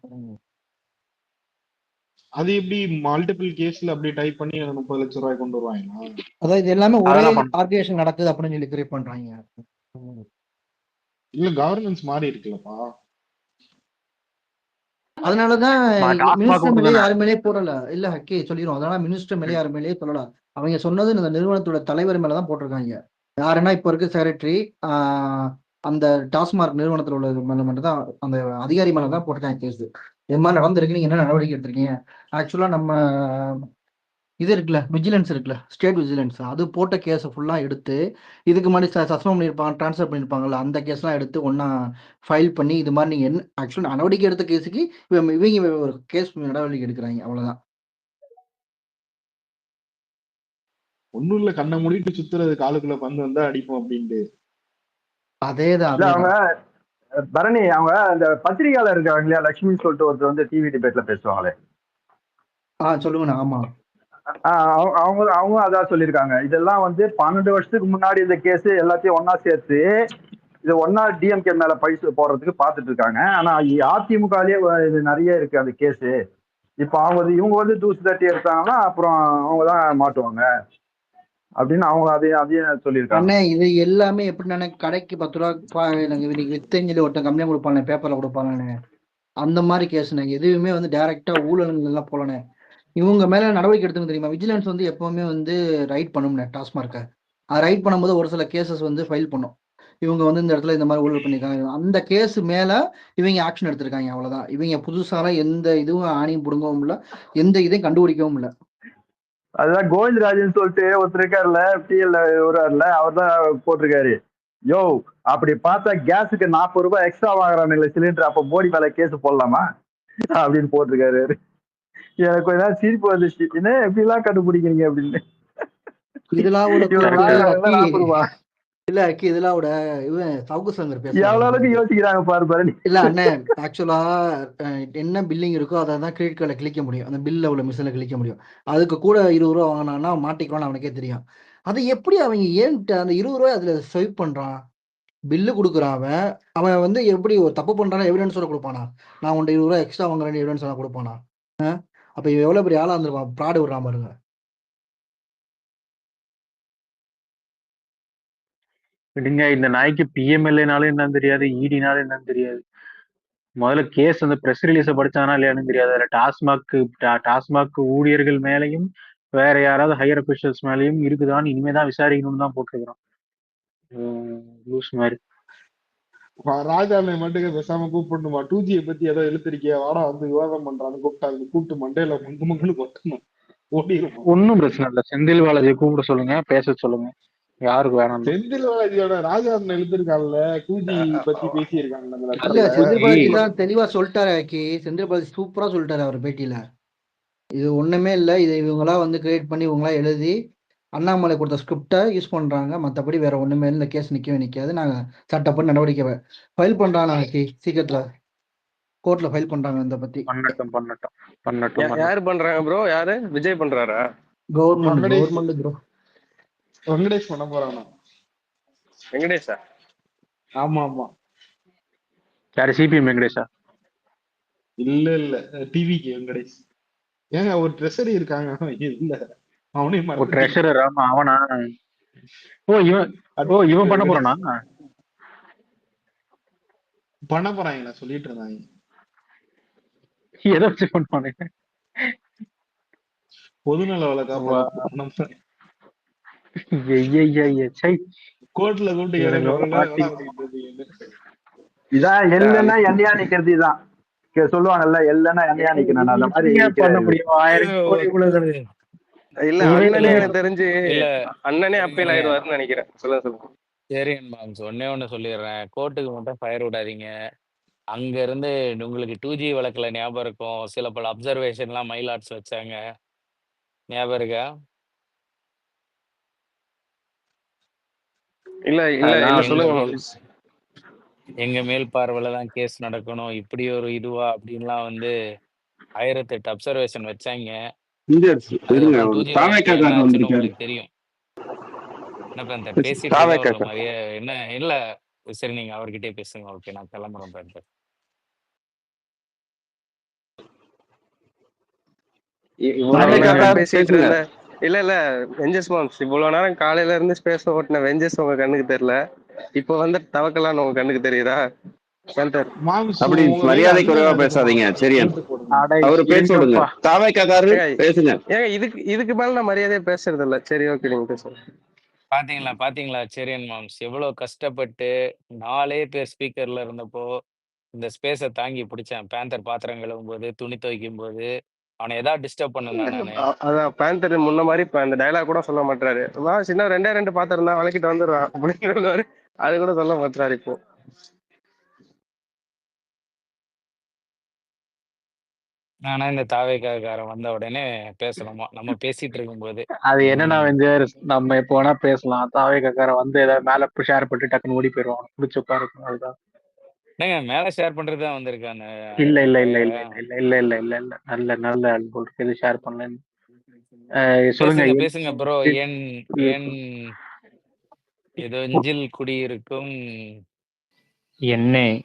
அது எப்படி மல்டிபிள் கேஸ்ல அப்படி டைப் பண்ணி 30 லட்சம் ரூபாய் கொண்டு வருவாங்களா? அதான் இது எல்லாமே ஒரே ஆர்கனைசேஷன் நடக்குது அப்படின்னு சொல்லி கிரியேட் பண்றாங்க. இல்ல கவர்னன்ஸ் மாறி இருக்குல்லப்பா, அதனாலதான் மினிஸ்டர் மேலே யாரு மேலேயே போடல. இல்ல ஹக்கே சொல்லிடும். அதனால மினிஸ்டர் மேலே யாரு மேலேயே சொல்லல. அவங்க சொன்னது இந்த நிறுவனத்தோட தலைவர் மேலதான் போட்டிருக்காங்க. யாருன்னா இப்ப இருக்க செக்ரட்டரி அந்த டாஸ்மார்க் நிறுவனத்தில் உள்ள மேல மட்டும் தான், அந்த அதிகாரி மேலதான் போட்டிருக்காங்க கேஸ். இது மாதிரி நடந்திருக்கு, நீங்க என்ன நடவடிக்கை எடுத்திருக்கீங்க? ஆக்சுவலா நம்ம இது இருக்குல்ல, விஜிலன்ஸ் இருக்குல்ல, ஸ்டேட் விஜிலன்ஸ், அது போட்ட கேஸை ஃபுல்லா எடுத்து இதுக்கு முன்னாடி சஸ்பெண்ட் பண்ணியிருப்பாங்க, ட்ரான்ஸ்ஃபர் பண்ணியிருப்பாங்கல்ல, அந்த கேஸ்லாம் எடுத்து ஒன்னா ஃபைல் பண்ணி இது மாதிரி நீங்க என்ன ஆக்சுவலா நடவடிக்கை எடுத்த கேஸுக்கு இவங்க ஒரு கேஸ் நடவடிக்கை எடுக்கிறாங்க. அவ்வளவுதான். ஒன்னும் இல்ல, கண்ணை மூடிட்டு சுத்துறது, காலுக்குள்ள பந்து வந்தா அடிப்போம் அப்படின்ட்டு. அதேதான். அவங்க பரணி அவங்க அந்த பத்திரிகையாளர் இருக்காங்க இல்லையா, லட்சுமின்னு சொல்லிட்டு ஒருத்தர் வந்து டிவி டிபேட்ல பேசுவாங்களே. சொல்லுங்கண்ணா. ஆமா, அவங்க அதான் சொல்லியிருக்காங்க. இதெல்லாம் வந்து 12 வருஷத்துக்கு முன்னாடி இந்த கேஸ் எல்லாத்தையும் ஒன்னா சேர்த்து இது ஒன்னா டிஎம்கே மேல பழிச்சு போடுறதுக்கு பாத்துட்டு இருக்காங்க. ஆனா அதிமுகலயே இது நிறைய இருக்கு அந்த கேஸ். இப்ப இவங்க வந்து தூசு தட்டி எடுத்தாங்கன்னா அப்புறம் அவங்கதான் மாட்டுவாங்க அப்படின்னு அவங்க அதையும் சொல்லியிருக்காங்க. இது எல்லாமே எப்படின்னா கடைக்கு 10 ரூபா எனக்கு வித்தஞ்சலி ஒருத்தன் கம்மியா கொடுப்பாங்க, பேப்பர்ல கொடுப்பாங்கன்னு, அந்த மாதிரி கேஸ்ண்ணே. எதுவுமே வந்து டைரக்டா ஊழல் எல்லாம் போலனே. இவங்க மேல நடவடிக்கை எடுத்துங்க தெரியுமா? விஜிலன்ஸ் வந்து எப்பவுமே வந்து ரைட் பண்ணும்னே டாஸ்மார்க்க. அது ரைட் பண்ணும்போது ஒரு சில கேசஸ் வந்து ஃபைல் பண்ணும். இவங்க வந்து இந்த இடத்துல இந்த மாதிரி ஊழல் பண்ணிருக்காங்க, அந்த கேஸ் மேல இவங்க ஆக்ஷன் எடுத்திருக்காங்க. அவ்வளவுதான். இவங்க புதுசால எந்த இதுவும் ஆணியும் புடுங்கவும் இல்லை, எந்த இதையும் கண்டுபிடிக்கவும் இல்லை. அதுதான் கோவிந்தராஜன் சொல்லிட்டு ஒருத்தர் இருக்காருல்ல, பிஎல் வருவார்ல, அவர் தான் போட்டிருக்காரு. யோ அப்படி பார்த்தா கேஸுக்கு 40 ரூபாய் எக்ஸ்ட்ரா வாங்குறானுங்களே சிலிண்டர், அப்ப மோடி மேல கேஸ் போடலாமா அப்படின்னு போட்டிருக்காரு. எனக்கு கொஞ்ச நேரம் சிரிப்பு வந்துச்சு, என்ன எப்படி எல்லாம் கண்டுபிடிக்கிறீங்க அப்படின்னு. இதெல்லாம் யோசிக்கிறாங்க பாரு பரணி. இல்ல அண்ணே, ஆக்சுவலா என்ன பில்லிங் இருக்கோ அதான் கிரெடிட் கார்டுல கிளிக்க முடியும், அந்த பில்ல உள்ள மிஷின்ல கிளிக்க முடியும். அதுக்கு கூட 20 ரூபா வாங்கினான்னா மாட்டிக்குவான்னு அவனுக்கே தெரியும். அது எப்படி அவங்க ஏன்ட்டு அந்த 20 ரூபாய் அதுல ஸ்வைப் பண்றான்? பில்லு கொடுக்குறான் அவன் வந்து எப்படி ஒரு தப்பு பண்றான எவிடன்ஸோட கொடுப்பானா? நான் உன்ட்ட 20 ரூபாய் எக்ஸ்ட்ரா வாங்குறேன் எவிடன்ஸ் கொடுப்பானா? அப்ப எவ்வளவு பெரிய ஆளா இருந்திருப்பான், ப்ராடு விடுறான் பாருங்க. விடுங்க, இந்த நாய்க்கு பிஎம்எல்ஏனாலும் என்னன்னு தெரியாது, இடினாலும் என்னன்னு தெரியாது. முதல்ல கேஸ் அந்த பிரஸ் ரிலீஸை படிச்சானா இல்லையானு தெரியாது. அதுல டாஸ்மாக் ஊழியர்கள் மேலையும் வேற யாராவது ஹையர் அபிஷியல்ஸ் மேலையும் இருக்குதான்னு இனிமேதான் விசாரிக்கணும்னு தான் போட்டிருக்கிறோம். லூஸ் மாதிரி ராஜாண்ணை மட்டும் பேசாம கூப்பிடணுமா? 2G பத்தி ஏதோ எழுத்திருக்கியா, வாடா வந்து விவாதம் பண்றான்னு கூப்பிட்டு மண்டையில மங்குன்னு கொட்டணும். ஒன்னும் பிரச்சனை இல்லை, செந்தில் பாலாஜியை கூப்பிட சொல்லுங்க, பேச சொல்லுங்க. யாருக்கு வேணாம் செந்தில் பாலாஜியோட ராஜாரன் எழுதிருக்காங்கல்ல கூஜி பத்தி பேசியிருக்காங்க நம்ம இல்ல லெட்டர்ல. செந்தில் பாலாஜி தான் தெளிவா சொல்லிட்டாரு ஆக்கி. செந்தில் பாலாஜி சூப்பரா சொல்லிட்டாரு அவர் பேட்டியில. இது ஒண்ணுமே இல்லை, இது இவங்களா வந்து கிரியேட் பண்ணி இவங்களா எழுதி அண்ணாமலை கொடுத்த ஸ்கிரிப்டை யூஸ் பண்றாங்க. மற்றபடி வேற ஒண்ணுமே இல்லை. இந்த கேஸ் நிக்கவே நிக்காது. நாங்க சட்டப்படி நடவடிக்கை ஃபைல் பண்றாங்க நாளைக்கு சீக்கிரத்துல கோர்ட்ல ஃபைல் பண்றாங்க. இந்த பத்தி பண்ணட்டும். யாரு பண்றாங்க ப்ரோ? யாரு? விஜய் பண்றாரா? Government bro. வெங்கடேஷ் பண்ண போறானா? வெங்கடேஷா? ஆமா ஆமா. யாரு? சிபிஎம் வெங்கடேஷா? இல்ல டிவிக்கு வெங்கடேஷ். ஏங்க ஒரு ட்ரெஷரி இருக்காங்க, இல்ல அவனே ஒரு ட்ரெஷரர். ஆமா அவனா? இவன் பண்ண போறானா? பண்ண போறாங்க சொல்லிட்டு இருந்தாங்க. எதை வச்சு பண்ணுவானுங்க? பொதுநல வழக்கா கோர்ட்ல இதான் எல்லைன்னா எண்ணையா நிக்கிறது. தான் சொல்லுவாங்கல்ல, எல்லைன்னா எண்ணையா நிக்கணும். அந்த மாதிரி பண்ண முடியும். 1000 கோடி இல்ல அண்ணனே எனக்கு தெரிஞ்சு அண்ணனே அப்பீல் ஆயிடுவாருன்னு நினைக்கிறேன். சொல்லுங்க. சரி மேம், ஒண்ணே சொல்லிடுறேன். கோர்ட்டுக்கு மட்டும் ஃபயர் விடாதீங்க. அங்க இருந்து உங்களுக்கு 2G வழக்குல ஞாபகம் இருக்கும், சில பல அப்சர்வேஷன்லாம் மைலாட்ஸ் வச்சாங்க, ஞாபகம் இருக்கா? இல்ல சொல்லுங்க. எங்க மேல் பார்வையில தான் கேஸ் நடக்கணும், இப்படி ஒரு இதுவா அப்படின்லாம் வந்து 1008 அப்சர்வேஷன் வச்சாங்க. அதுக்கப்புறம் 2G வழக்கு என்ன ஆச்சுன்னு உங்களுக்கு தெரியும். என்ன பேசிட்டு இருக்க ஒரு மாதிரியே என்ன இல்ல. சரி, நீங்க அவர்கிட்டயே பேசுங்க. ஓகே, நான் கிளம்புறேன் பேர். இல்ல வெஞ்சஸ் மாம்ஸ் இவ்வளவு நேரம் காலையில இருந்து ஸ்பேஸ் ஓட்டின வெஞ்சஸ் உங்க கண்ணுக்கு தெரியல, இப்ப வந்து தவக்கலாம் உங்க கண்ணுக்கு தெரியுதா? அப்படி மரியாதை குறைவா பேசாதீங்க. சரி, அவரு பேச விடுங்க. பேசுங்க. ஏங்க இதுக்கு மேல நான் மரியாதையா பேசுறது இல்ல. சரி ஓகே, நீங்க பேசுங்க. பாத்தீங்களா செரியன் மாம்ஸ் எவ்வளவு கஷ்டப்பட்டு 4 பேர் ஸ்பீக்கர்ல இருந்தப்போ இந்த ஸ்பேஸை தாங்கி பிடிச்சேன். பேந்தர் பாத்திரம் கழுவும் போது, துணி துவைக்கும் போது அவனை ஏதாவது டிஸ்டர்ப் பண்ணா நானு. அதான் பேந்தர் முன்ன மாதிரி இப்ப அந்த டயலாக் கூட சொல்ல மாட்டாரு. சின்ன 2 பாத்திரம் தான் வளக்கிட்டு வந்துடுறான் அப்படின்னு அது கூட சொல்ல மாட்டாரு இப்போ. ஆனா இந்த தாவேக்காரன் வந்த உடனே பேசணுமா? நம்ம பேசிட்டு இருக்கும் போது அது என்னன்னா நம்ம எப்போ வேணா பேசலாம். தாவேக்காரன் வந்து ஏதாவது மேல ஷேர் பண்ணிட்டு டக்குன்னு ஓடி போயிடுவான். பிடிச்ச உட்காரு. அதுதான் மேல ஷேர் பண்றதுதான் வந்திருக்காங்க. இல்ல நல்ல அன்பு எது ஷேர் பண்ணல. சொல்லுங்க பேசுங்க ப்ரோ. ஏன் ஏதோ இஞ்சில் குடியிருக்கும் எண்ணெய்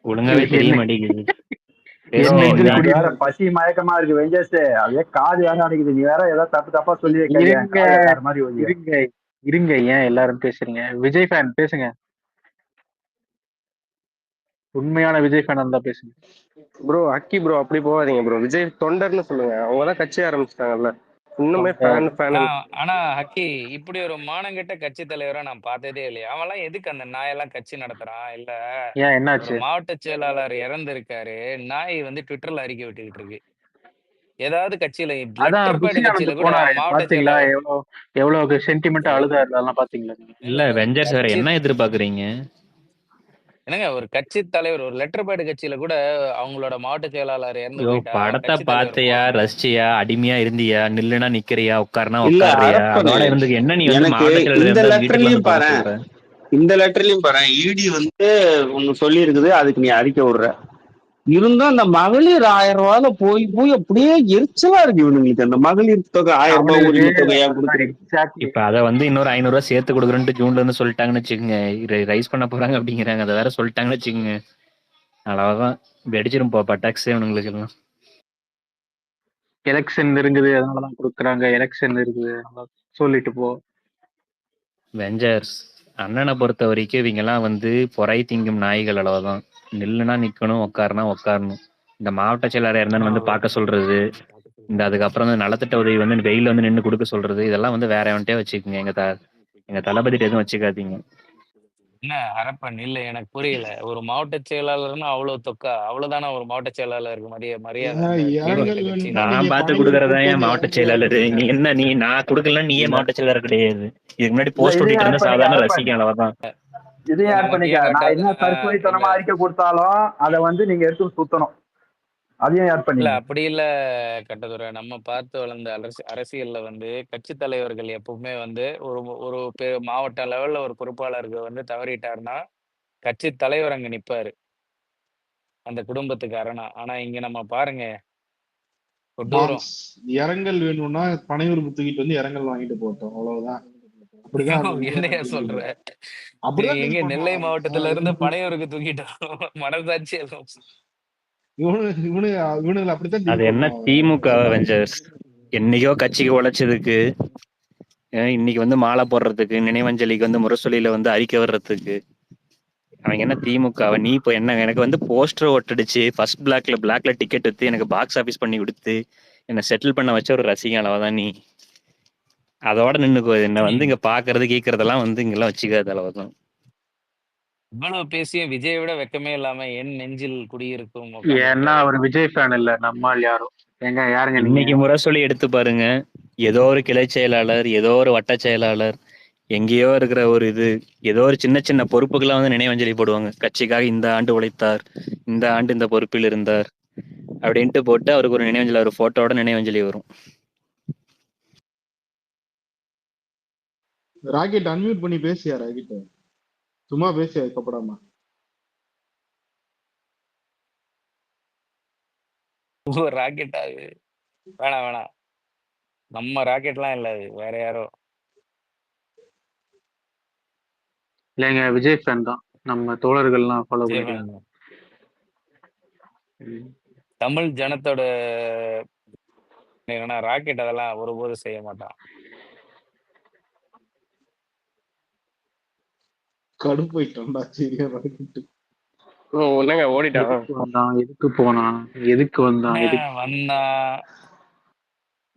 ஒழுங்காவே தெரிய மாட்டேங்குது. வேற பசி மயக்கமா இருக்கு வெஞ்சஸ். அதே காது வேற அடைக்குது. நீ வேற ஏதாவது தப்பா சொல்லி இருங்க. ஏன் எல்லாரும் பேசுறீங்க? விஜய் ஃபேன் பேசுங்க. உண்மையான விஜய் ஃபேன் இருந்தா பேசுங்க ப்ரோ. அக்கி ப்ரோ அப்படி போகாதீங்க ப்ரோ. விஜய் தொண்டர்னு சொல்லுங்க. அவங்கதான் கட்சி ஆரம்பிச்சிட்டாங்கல்ல, இன்னுமே ஃபேன். ஆனா ஹக்கி இப்படி ஒரு மானங்கெட்ட கட்சி தலைவரை நான் பார்த்ததே இல்லையா? அவன்லாம் எதுக்கு அந்த நாயெல்லாம் கட்சி நடத்துறான்? இல்ல என்னாச்சு? மாவட்ட செயலாளர் இறந்திருக்காரு, நாய் வந்து ட்விட்டர்ல அறிக்கை விட்டுக்கிட்டு இருக்கு. ஏதாவது கட்சியில கட்சியில கூட பாத்தீங்களா எவ்வளவு சென்டிமெண்ட் அழுதாரு, அதெல்லாம் பாத்தீங்களா? இல்ல வெஞ்சர்ஸ் வேற என்ன எதிர்பார்க்கறீங்க? என்னங்க ஒரு கட்சி தலைவர் ஒரு லெட்டர் பேட் கட்சியில கூட அவங்களோட மாவட்ட செயலாளர் இறந்து போயிட்டா, படத்தை பார்த்தையா, ரசிச்சியா, அடிமையா இருந்தியா, நில்லுனா நிக்கிறியா, உட்கார்னா உட்காரியா, அதோட இருந்துக்கு என்ன நீ வந்து மாவட்ட செயலாளர் இந்த லெட்டர்லயும் பாரு, இடி வந்து ஒண்ணு சொல்லி இருக்குது, அதுக்கு நீ அறிக்கை விடுற. இருந்தும் அந்த மகளிர் 1000 ரூபாயில போய் அப்படியே எரிச்சலா இருக்கு இவனுங்களுக்கு. அந்த மகளிர் தொகை 1000 ரூபாய் உரிமை தொகையா கொடுக்குறீங்க. இப்ப அதை வந்து இன்னொரு 500 ரூபாய் சேர்த்து கொடுக்குறேன்ட்டு ஜூன்ல இருந்து சொல்லிட்டாங்கன்னு வச்சுக்கோங்க. ரைஸ் பண்ண போறாங்க அப்படிங்கிறாங்க. அதை வேற சொல்லிட்டாங்கன்னு வச்சுக்கோங்க, அவ்வளவுதான் வெடிச்சிரும் பட்டாக்ஸே இவனுங்களுக்கு எல்லாம். எலெக்ஷன் இருக்குது, அதனாலதான் கொடுக்குறாங்க. எலெக்ஷன் இருக்குது சொல்லிட்டு போ. வெஞ்சர்ஸ் அண்ணனை பொறுத்த வரைக்கும் இவங்க எல்லாம் வந்து பொறை திங்கும் நாய்கள் அளவுதான். நில்லுனா நிக்கணும், உட்காருனா உட்காரணும். இந்த மாவட்ட செயலாளர் இருந்தாலும் வந்து பார்க்க சொல்றது, இந்த அதுக்கப்புறம் வந்து நலத்திட்ட உதவி வந்து வெயில வந்து நின்று கொடுக்க சொல்றது, இதெல்லாம் வந்து வேற வந்துட்டே வச்சுக்கோங்க. எங்க தளபதிட்டு எதுவும் வச்சுக்காதீங்க. என்ன ஹரப்பன் இல்ல எனக்கு புரியல. ஒரு மாவட்ட செயலாளர்னா அவ்வளவு தொக்கா? அவ்வளவுதானா ஒரு மாவட்ட செயலாளருக்கு மரியாதை அந்த இரங்கல் திமுக வேணும்னா கட்சியில? நீங்க நான் பார்த்து பனையூர் கொடுக்கறதா கூட்டு ஏன் வந்து மாவட்ட இறங்கி செயலாளர்? வரணுங்க. நீ என்ன, நீ நான் கொடுக்கலாம், நீயே இல்ல மாவட்ட செயலாளர் கிடையாது. இதுக்கு முன்னாடி இல்ல போஸ்ட் இதையும் ஒட்டிட்டு ஆட் இருந்த பண்ணிக்க சாதாரண அரப்பன், ரசிகன் அளவுதான். இதையும் ஆட் நமக்கு பண்ணிக்க. ஏன் நான் கட்டாத என்ன இல்ல தற்கொலைத்தனமா அறிக்கை கொடுத்தாலும் அதை வந்து நீங்க எடுத்து சுத்தணும். அதையும் ஆட் இல்ல பண்ணிங்க. அப்படி இல்ல கட்டதுரை. நம்ம பார்த்து வளர்ந்த அரசியல்ல வந்து கட்சி தலைவர்கள் எப்பவுமே வந்து ஒரு ஒரு மாவட்ட லெவல்ல ஒரு பொறுப்பாளருக்கு வந்து தவறிட்டாருன்னா கட்சி தலைவர் அங்க நிப்பாரு அந்த குடும்பத்துக்கு அரணா. ஆனா இங்க நம்ம பாருங்க கொடூரம். மாம்ஸ் இரங்கல் வேணும்னா பனையூர் தூக்கிட்டு வந்து இரங்கல் வாங்கிட்டு போட்டோம், அவ்வளவுதான். அப்படிதான் அந்த இந்தியா என்னையா நடந்துட்டு சொல்ற? இருக்கு. நீங்க அப்படிதான் எங்க டீல் நெல்லை பண்ணுவாங்க. மாவட்டத்துல இருந்து பனையூருக்கு தூக்கிட்டோம் மனசாட்சி எதுவும் இவனுங்களை அப்படித்தான் அது டீல் என்ன பண்ணுவாங்க. திமுக வெஞ்சர்ஸ்? என்னைக்கோ கட்சிக்கு உழைச்சதுக்கு, இன்னைக்கு வந்து மாலை போடுறதுக்கு, நினைவஞ்சலிக்கு வந்து முரசொலியில வந்து அறிக்கை வர்றதுக்கு அவங்க என்ன திமுக? நீ இப்போ என்ன எனக்கு வந்து போஸ்டர் ஒட்டடிச்சு ஃபர்ஸ்ட் பிளாக்ல டிக்கெட் வித்து எனக்கு பாக்ஸ் ஆபீஸ் பண்ணி கொடுத்து என்ன செட்டில் பண்ண வச்ச ஒரு ரசிகன் அளவுதான் நீ. அதோட நின்னுக்கோ. என்ன வந்து இங்க பாக்குறது கேட்கறதெல்லாம் வந்து இங்கெல்லாம் வச்சுக்காத அளவுதான். இவ்வளவு பேசியும் விஜயை விட வெக்கமே இல்லாம என் நெஞ்சில் குடியிருக்கும் ஏன்னா உட்காந்துருக்காரு. அவர் விஜய் ஃபேன் இல்ல, நம்மால் யாரும். எங்க யாருங்க நீங்க? இன்னைக்கு முரசொலி எடுத்து பாருங்க. ஏதோ ஒரு கிளை செயலாளர், ஏதோ ஒரு வட்ட செயலாளர், எங்கேயோ இருக்கிற ஒரு இது, ஏதோ ஒரு சின்ன சின்ன பொறுப்புக்கெல்லாம் வந்து நினைவஞ்சலி போடுவாங்க. கட்சிக்காக இந்த ஆண்டு உழைத்தார், இந்த ஆண்டு இந்த பொறுப்பில் இருந்தார் அப்படின்ட்டு போட்டு அவருக்கு ஒரு நினைவஞ்சலி, ஒரு போட்டோட நினைவஞ்சலி வரும். ராக்கெட் அன்மியூட் பண்ணி பேசியா? ராக்கெட் சும்மா பேசியா கப்படாமா? ராக்கெட் ஆகுது. வேணாம் நம்ம ராக்கெட்லாம் இல்ல, அது வேற யாரோ. இல்லைங்க, விஜய் ஃபேன் தான். நம்ம தோழர்கள்லாம் ஃபாலோ விஜய் பண்ணிக்கலாம். fan. தமிழ் ஜனத்தோட ராக்கெட் அதெல்லாம் ஒருபோதும் செய்ய மாட்டான். கடுப்பாயிட்டோம்டா. சரியா ராக்கெட் என்னங்க ஓடிட்டான்? எதுக்கு வந்தான், எதுக்கு போனான், எதுக்கு வந்தான், எதுக்கு வந்தா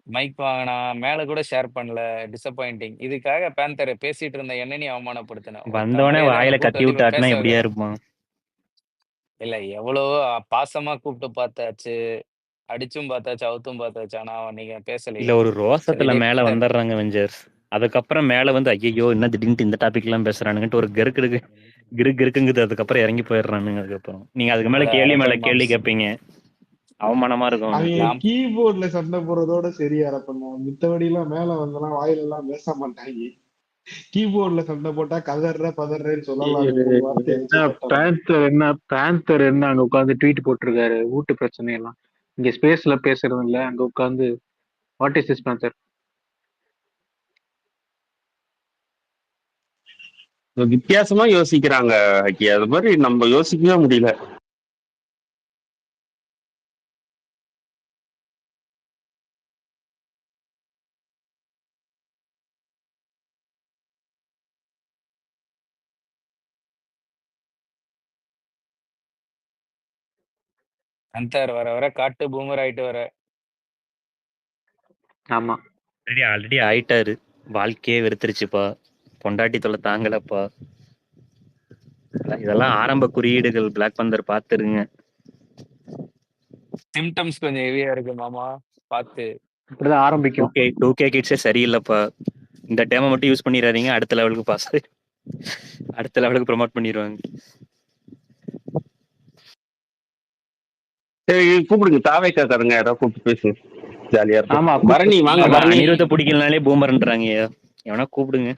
மைக் வாங்கினா மேல கூட ஷேர் பண்ணல. டிசப்பாயிண்டிங். இதுக்காக பேந்தரை பேசிட்டு இருந்த என்ன நீ அவமானப்படுத்தின. வந்தவனே வாயில கத்தி விட்டாட்டுனா எப்படியா இருப்பான்? இல்ல எவ்வளவோ பாசமா கூப்பிட்டு பார்த்தாச்சு, அடிச்சும் பார்த்தாச்சு, அவுத்தும் பார்த்தாச்சு. ஆனா நீங்க பேசலையே. இல்ல ஒரு ரோசத்துல மேல வந்துடுறாங்க வெஞ்சர்ஸ். அதுக்கப்புறம் மேல வந்து ஐயோ என்ன திடீர்னு இந்த டாபிக் எல்லாம் பேசுறானுங்கட்டு ஒரு கிறுக்குங்குது. அதுக்கப்புறம் இறங்கி போயிடுறானுங்க. அதுக்கப்புறம் நீங்க அதுக்கு மேல கேள்வி மேல கேள்வி கேட்பீங்க. அவமானமா இருக்கும். அவங்க கீபோர்ட்ல சண்டை போடுறதோட சரியா பண்ணுவோம். மித்தபடி எல்லாம் மேல வந்தெல்லாம் வாயில எல்லாம் பேச மாட்டாங்க. கீபோர்ட்ல சண்டை போட்டா கதற பதறேன்னு சொல்லலாம். பேந்தர் என்ன அங்க உட்காந்து ட்வீட் போட்டிருக்காரு வீட்டு பிரச்சனை எல்லாம். இங்க ஸ்பேஸ்ல பேசுறது இல்ல, அங்க உட்காந்து வாட் இஸ் திஸ் பேந்தர்? வித்தியாசமா யோசிக்கிறாங்க. அது மாதிரி நம்ம யோசிக்கவே முடியல. அந்தார் வர வர காட்டு பூமர் ஆயிட்டு வர. ஆமா, ஆல்ரெடி ஆயிட்டாரு. வாழ்க்கையே வெறுத்துருச்சுப்பா. பொண்டாட்டி தொலை தாங்கலப்பா. இதெல்லாம் ஆரம்ப குறியீடுகள். பிளாக் பந்தர் பாத்துருங்க. சிம்டம்ஸ் கொஞ்சம் ஹெவியா இருக்கு மாமா, பார்த்து. இப்படிதான் ஆரம்பிக்கும். 2K கிட்ஸே சரியில்லைப்பா. இந்த டைமை மட்டும் யூஸ் பண்ணிடாதீங்க. அடுத்த லெவலுக்கு பாஸ், அடுத்த லெவலுக்கு ப்ரொமோட் பண்ணிடுவாங்க. சரி கூப்பிடுங்க, தாவேக்காரங்க யாராவது கூப்பிட்டு பேசு, ஜாலியா இருக்கும். ஆமா, பரணி வாங்க. பரணி அனிருத்த பிடிக்கலனாலே பூமர்ன்றாங்க. எவனா கூப்பிடுங்க.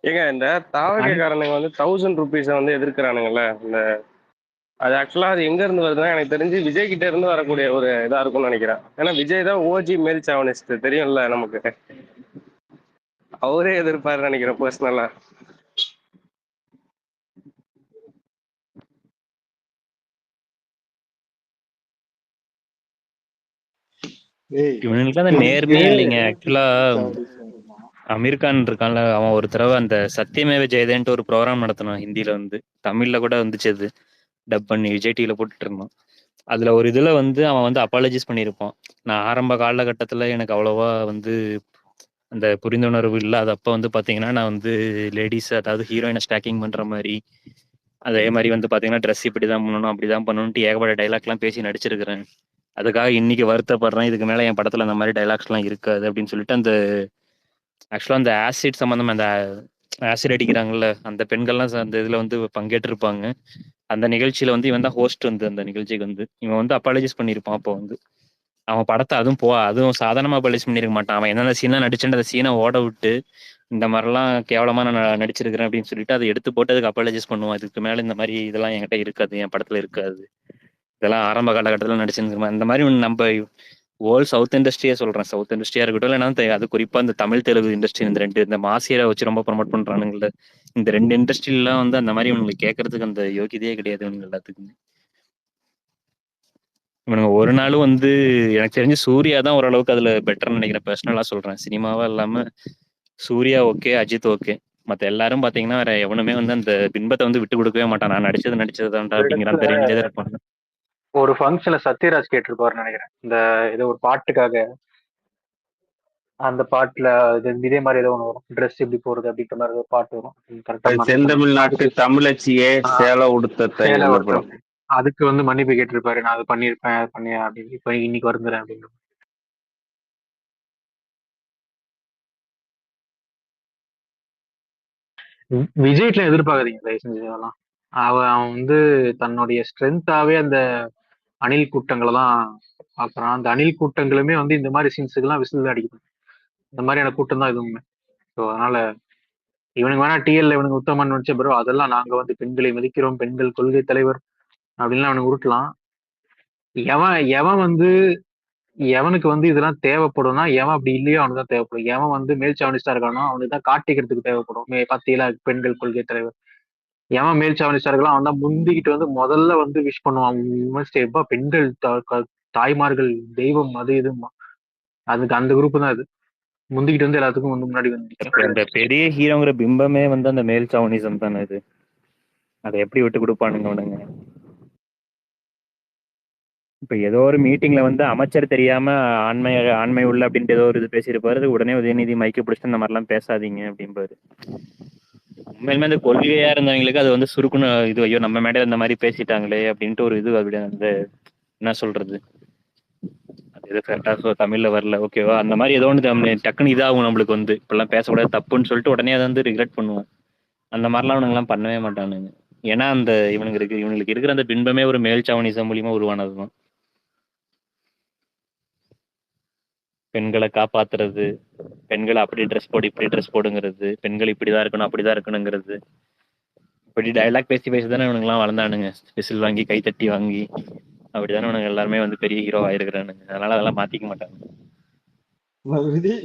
ஏங்க இந்த தாவகைக்காரனுங்க வந்து 1000 rupees வந்து எதிர்க்கிறானுங்கல்ல, இந்த அது ஆக்சுவலா அது எங்க இருந்து வருதுன்னா எனக்கு தெரிஞ்சு விஜய் கிட்ட இருந்து வரக்கூடிய ஒரு இதா இருக்கும்னு நினைக்கிறேன். ஏன்னா விஜய் தான் ஓஜி மேல் சாவனிஸ்ட் தெரியும்ல நமக்கு. அவரே எதிர்ப்பாரு நினைக்கிறேன் பர்சனலா. இவனுக்கு அந்த நேர்மையே இல்லைங்க. ஆக்சுவலா அமீர் கான் இருக்கான்ல, அவன் ஒரு தடவை அந்த சத்தியமேவ ஜெயதேன்ட்டு ஒரு ப்ரோக்ராம் நடத்தினான் ஹிந்தியில வந்து. தமிழ்ல கூட வந்துச்சு, அது டப் பண்ணி விஜய் டிவில போட்டுட்டு இருந்தான். அதுல ஒரு இதுல வந்து அவன் வந்து அப்பாலஜிஸ் பண்ணியிருப்பான். நான் ஆரம்ப காலகட்டத்துல எனக்கு அவ்வளவா வந்து அந்த புரிந்துணர்வு இல்லாதப்ப வந்து பாத்தீங்கன்னா நான் வந்து லேடிஸ் அதாவது ஹீரோயினை ஸ்டாக்கிங் பண்ற மாதிரி அதே மாதிரி வந்து பாத்தீங்கன்னா ட்ரெஸ் இப்படிதான் பண்ணணும் அப்படிதான் பண்ணணும்ட்டு ஏகப்பட்ட டைலாக்லாம் பேசி நடிச்சிருக்கிறேன். அதுக்காக இன்னைக்கு வருத்தப்படுறேன், இதுக்கு மேல என் படத்துல அந்த மாதிரி டைலாக்ஸ்லாம் இருக்காது அப்படின்னு சொல்லிட்டு அந்த ஆக்சுவலா அந்த ஆசிட் சம்பந்தமா அந்த ஆசிட் அடிக்கிறாங்கல்ல அந்த பெண்கள்லாம் அந்த இதுல வந்து பங்கேற்றிருப்பாங்க. அந்த நிகழ்ச்சியில வந்து இவன் தான் ஹோஸ்ட் வந்து அந்த நிகழ்ச்சிக்கு வந்து இவன் வந்து அப்பாலஜிஸ் பண்ணியிருப்பான். அப்போ வந்து அவன் படத்தை அதுவும் சாதாரணமா அப்பாலஜிஸ் பண்ணியிருக்க மாட்டான். அவன் என்னென்ன சீன்லாம் நடிச்சுட்டு அந்த சீனை ஓட விட்டு இந்த மாதிரிலாம் கேவலமா நான் நடிச்சிருக்கிறேன் அப்படின்னு சொல்லிட்டு அதை எடுத்து போட்டு அதுக்கு அப்பாலஜிஸ் பண்ணுவான். இதுக்கு மேல இந்த மாதிரி இதெல்லாம் என்கிட்ட இருக்காது, என் படத்துல இருக்காது, இதெல்லாம் ஆரம்ப காலகட்டத்தில் நடிச்சிருக்கோம். இந்த மாதிரி நம்ம ஹோல் சவுத் இண்டஸ்ட்ரியே சொல்றேன், சவுத் இண்டஸ்ட்ரியா இருக்கட்டும் இல்லைன்னா அது குறிப்பா இந்த தமிழ் தெலுங்கு இண்டஸ்ட்ரி இந்த ரெண்டு இந்த மாசியரை வச்சு ரொம்ப ப்ரொமோட் பண்றானுங்கல்ல, இந்த ரெண்டு இண்டஸ்ட்ரியிலாம் வந்து அந்த மாதிரி இவங்களுக்கு கேட்கறதுக்கு அந்த யோகியதையே கிடையாது இவங்க எல்லாத்துக்குமே. இவனுங்க ஒரு நாளும் வந்து எனக்கு தெரிஞ்சு சூர்யா தான் ஓரளவுக்கு அதுல பெட்டர்னு நினைக்கிறேன். பர்சனலா சொல்றேன், சினிமாவா இல்லாம சூர்யா ஓகே, அஜித் ஓகே, மத்த எல்லாரும் பாத்தீங்கன்னா வேற எவனுமே வந்து அந்த பின்பத்தை வந்து விட்டு கொடுக்கவே மாட்டான். நான் நடிச்சதுதான்டா ஒரு அப்படிங்கிற இடத்துல அந்த ரேஞ்சிலே தான் இருப்பாங்க. ஒரு ஃபங்க்ஷன்ல சத்யராஜ் கேட்டிருப்பாருன்னு நினைக்கிறேன், இந்த ஏதோ ஒரு பாட்டுக்காக. அந்த பாட்டுல இதே மாதிரி ஏதோ ஒன்று வரும், ட்ரெஸ் எப்படி போறது அப்படின்ற மாதிரி ஏதோ பாட்டு வரும். கரெக்டா செந்தமிழ்நாட்டு தமிழச்சியே சேலை உடுத்த சேலை அந்த படம். ஒருத்தர் அதுக்கு வந்து மன்னிப்பு கேட்டிருப்பாரு, நான் அது பண்ணியிருப்பேன் அது பண்ணியா அப்படின்னு, இப்ப இன்னைக்கு வருந்துறேன் அப்படின்னு. விஜய்ல எதிர்பார்க்காதீங்க தயவு செஞ்சு அதெல்லாம். அவன் வந்து தன்னுடைய ஸ்ட்ரென்த்தாவே அந்த அணில் கூட்டங்களை தான் பார்க்கறான். அந்த அணில் கூட்டங்களுமே வந்து இந்த மாதிரி சீன்ஸுக்கு எல்லாம் விசில் அடிக்கணும். இந்த மாதிரியான கூட்டம் தான் இதுவுமே. ஸோ அதனால இவனுக்கு வேணா டிஎல்ல இவனுக்கு உத்தமன் நினைச்ச ப்ரோ, அதெல்லாம் நாங்க வந்து பெண்களை மதிக்கிறோம், பெண்கள் கொள்கை தலைவர் அப்படின்லாம் அவனுக்கு உருட்டலாம். எவன் எவன் வந்து எவனுக்கு வந்து இதெல்லாம் தேவைப்படும்னா எவன் அப்படி இல்லையோ அவனுக்கு தான் தேவைப்படும். எவன் வந்து மேல் சாவனிஸ்டா இருக்கானோ அவனுக்கு தான் காட்டிக்கிறதுக்கு தேவைப்படும். பத்தியில பெண்கள் கொள்கை தலைவர். எவன் மேல் சாவனிஸ்டா இருக்கலாம் அவன் தான் முந்திக்கிட்டு வந்து முதல்ல வந்து விஷ் பண்ணுவான். ஸ்டேப்பா பெண்கள் தாய்மார்கள் தெய்வம் அது இதுமா, அதுக்கு அந்த குரூப் தான் அது முந்திக்கிட்டு வந்து எல்லாத்துக்கும் வந்து முன்னாடி வந்து நிற்கும். அந்த பெரிய ஹீரோங்கிற பிம்பமே வந்து அந்த மேல் சாவனிசம் தானே இது. அதை எப்படி விட்டு கொடுப்பானுங்க அவனுங்க? இப்ப ஏதோ ஒரு மீட்டிங்ல வந்து அமைச்சர் தெரியாம ஆண்மை உள்ள அப்படின்ட்டு ஏதோ ஒரு இது பேசியிருப்பாரு. உடனே உதயநிதி மைக்கு பிடிச்சிட்டு இந்த மாதிரிலாம் பேசாதீங்க அப்படின்பாரு. உண்மையிலுமே அந்த கொள்கையா இருந்தவங்களுக்கு அது வந்து சுருக்குன்னு இது, ஐயோ நம்ம மேடையில இந்த மாதிரி பேசிட்டாங்களே அப்படின்ட்டு ஒரு இது அப்படி அந்த என்ன சொல்றது, அது எது கரெக்டா தமிழ்ல வரல ஓகேவா, அந்த மாதிரி ஏதோ ஒன்று டக்குன்னு இதாகும் நம்மளுக்கு வந்து இப்பெல்லாம் பேசக்கூடாது தப்புன்னு சொல்லிட்டு உடனே அதை வந்து ரிக்ரெட் பண்ணுவோம். அந்த மாதிரிலாம் அவனுங்கெல்லாம் பண்ணவே மாட்டானுங்க. ஏன்னா அந்த இவனுங்களுக்கு இருக்கிற அந்த பின்பமே ஒரு மேல் சாவனிசம் மூலியமா உருவானதுதான். பெண்களை காப்பாத்துறது, பெண்களை அப்படி ட்ரெஸ் போடு இப்படி ட்ரெஸ் போடுங்கிறது, பெண்கள் இப்படிதான் இருக்கணும் அப்படிதான் இருக்கணுங்கிறது, இப்படி டைலாக் பேசி பேசி தானே இவனுங்கெல்லாம் வளர்ந்தானுங்க. விசில் வாங்கி கைத்தட்டி வாங்கி அப்படித்தானே இவனுங்க எல்லாருமே வந்து பெரிய ஹீரோ ஆயிருக்கிறானுங்க. அதனால அதெல்லாம் மாத்திக்க மாட்டாங்க.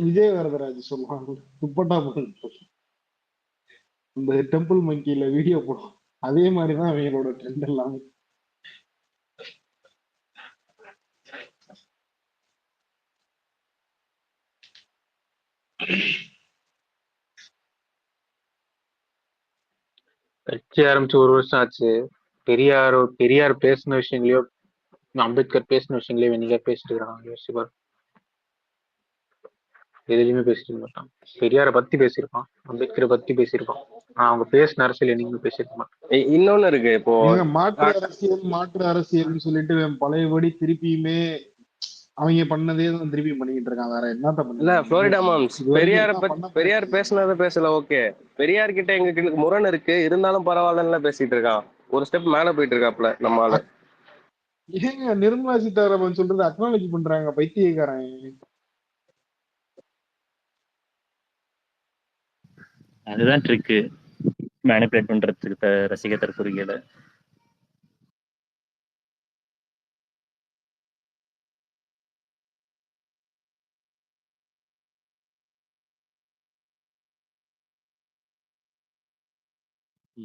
விஜய் வரதராஜ் சொல்லுவாங்க துப்பட்டா போட்டு இந்த டெம்பிள் மங்கியில வீடியோ போடும், அதே மாதிரிதான் அவங்களோட ட்ரெண்ட் எல்லாமே. கட்சி ஆரம்பிச்சு 1 வருஷம் ஆச்சு. பெரியார் பேசின விஷயங்களையோ அம்பேத்கர் பேசின விஷயங்களையோ நீங்க பேசிட்டு இருக்கிறாங்க. யோசிப்பார், எதுலையுமே பேசிட்டு மாட்டான். பெரியாரை பத்தி பேசியிருப்பான், அம்பேத்கரை பத்தி பேசியிருப்பான், அவங்க பேசின அரசியல் என்னைக்குமே பேசியிருப்பான். இன்னொன்னு இருக்கு, இப்போ மாற்று அரசியல்னு சொல்லிட்டு பழையபடி திருப்பியுமே அவங்க பண்ணதே தான் திருப்பி பண்ணிட்டு இருக்கான். வேற என்னத்த இல்ல புளோரிடா மாம்ஸ் பண்ண பெரியார் பேசினதை பேசல ஓகே, பெரியார் கிட்ட எங்களுக்கு முரண் இருக்கு இருந்தாலும் பரவாயில்லன்னு பேசிட்டு இருக்கான். ஒரு ஸ்டெப் மேல போயிட்டு இருக்காப்ல நம்ம ஆளு. ஏங்க நிர்மலா சீதாராமன் சொல்றது அக்னாலஜி பண்றாங்க பைத்தியக்காரன். அதுதான் ட்ரிக்கு, மேனிபுலேட் பண்றதுக்கு ரசிகர் தற்கொலைகளை.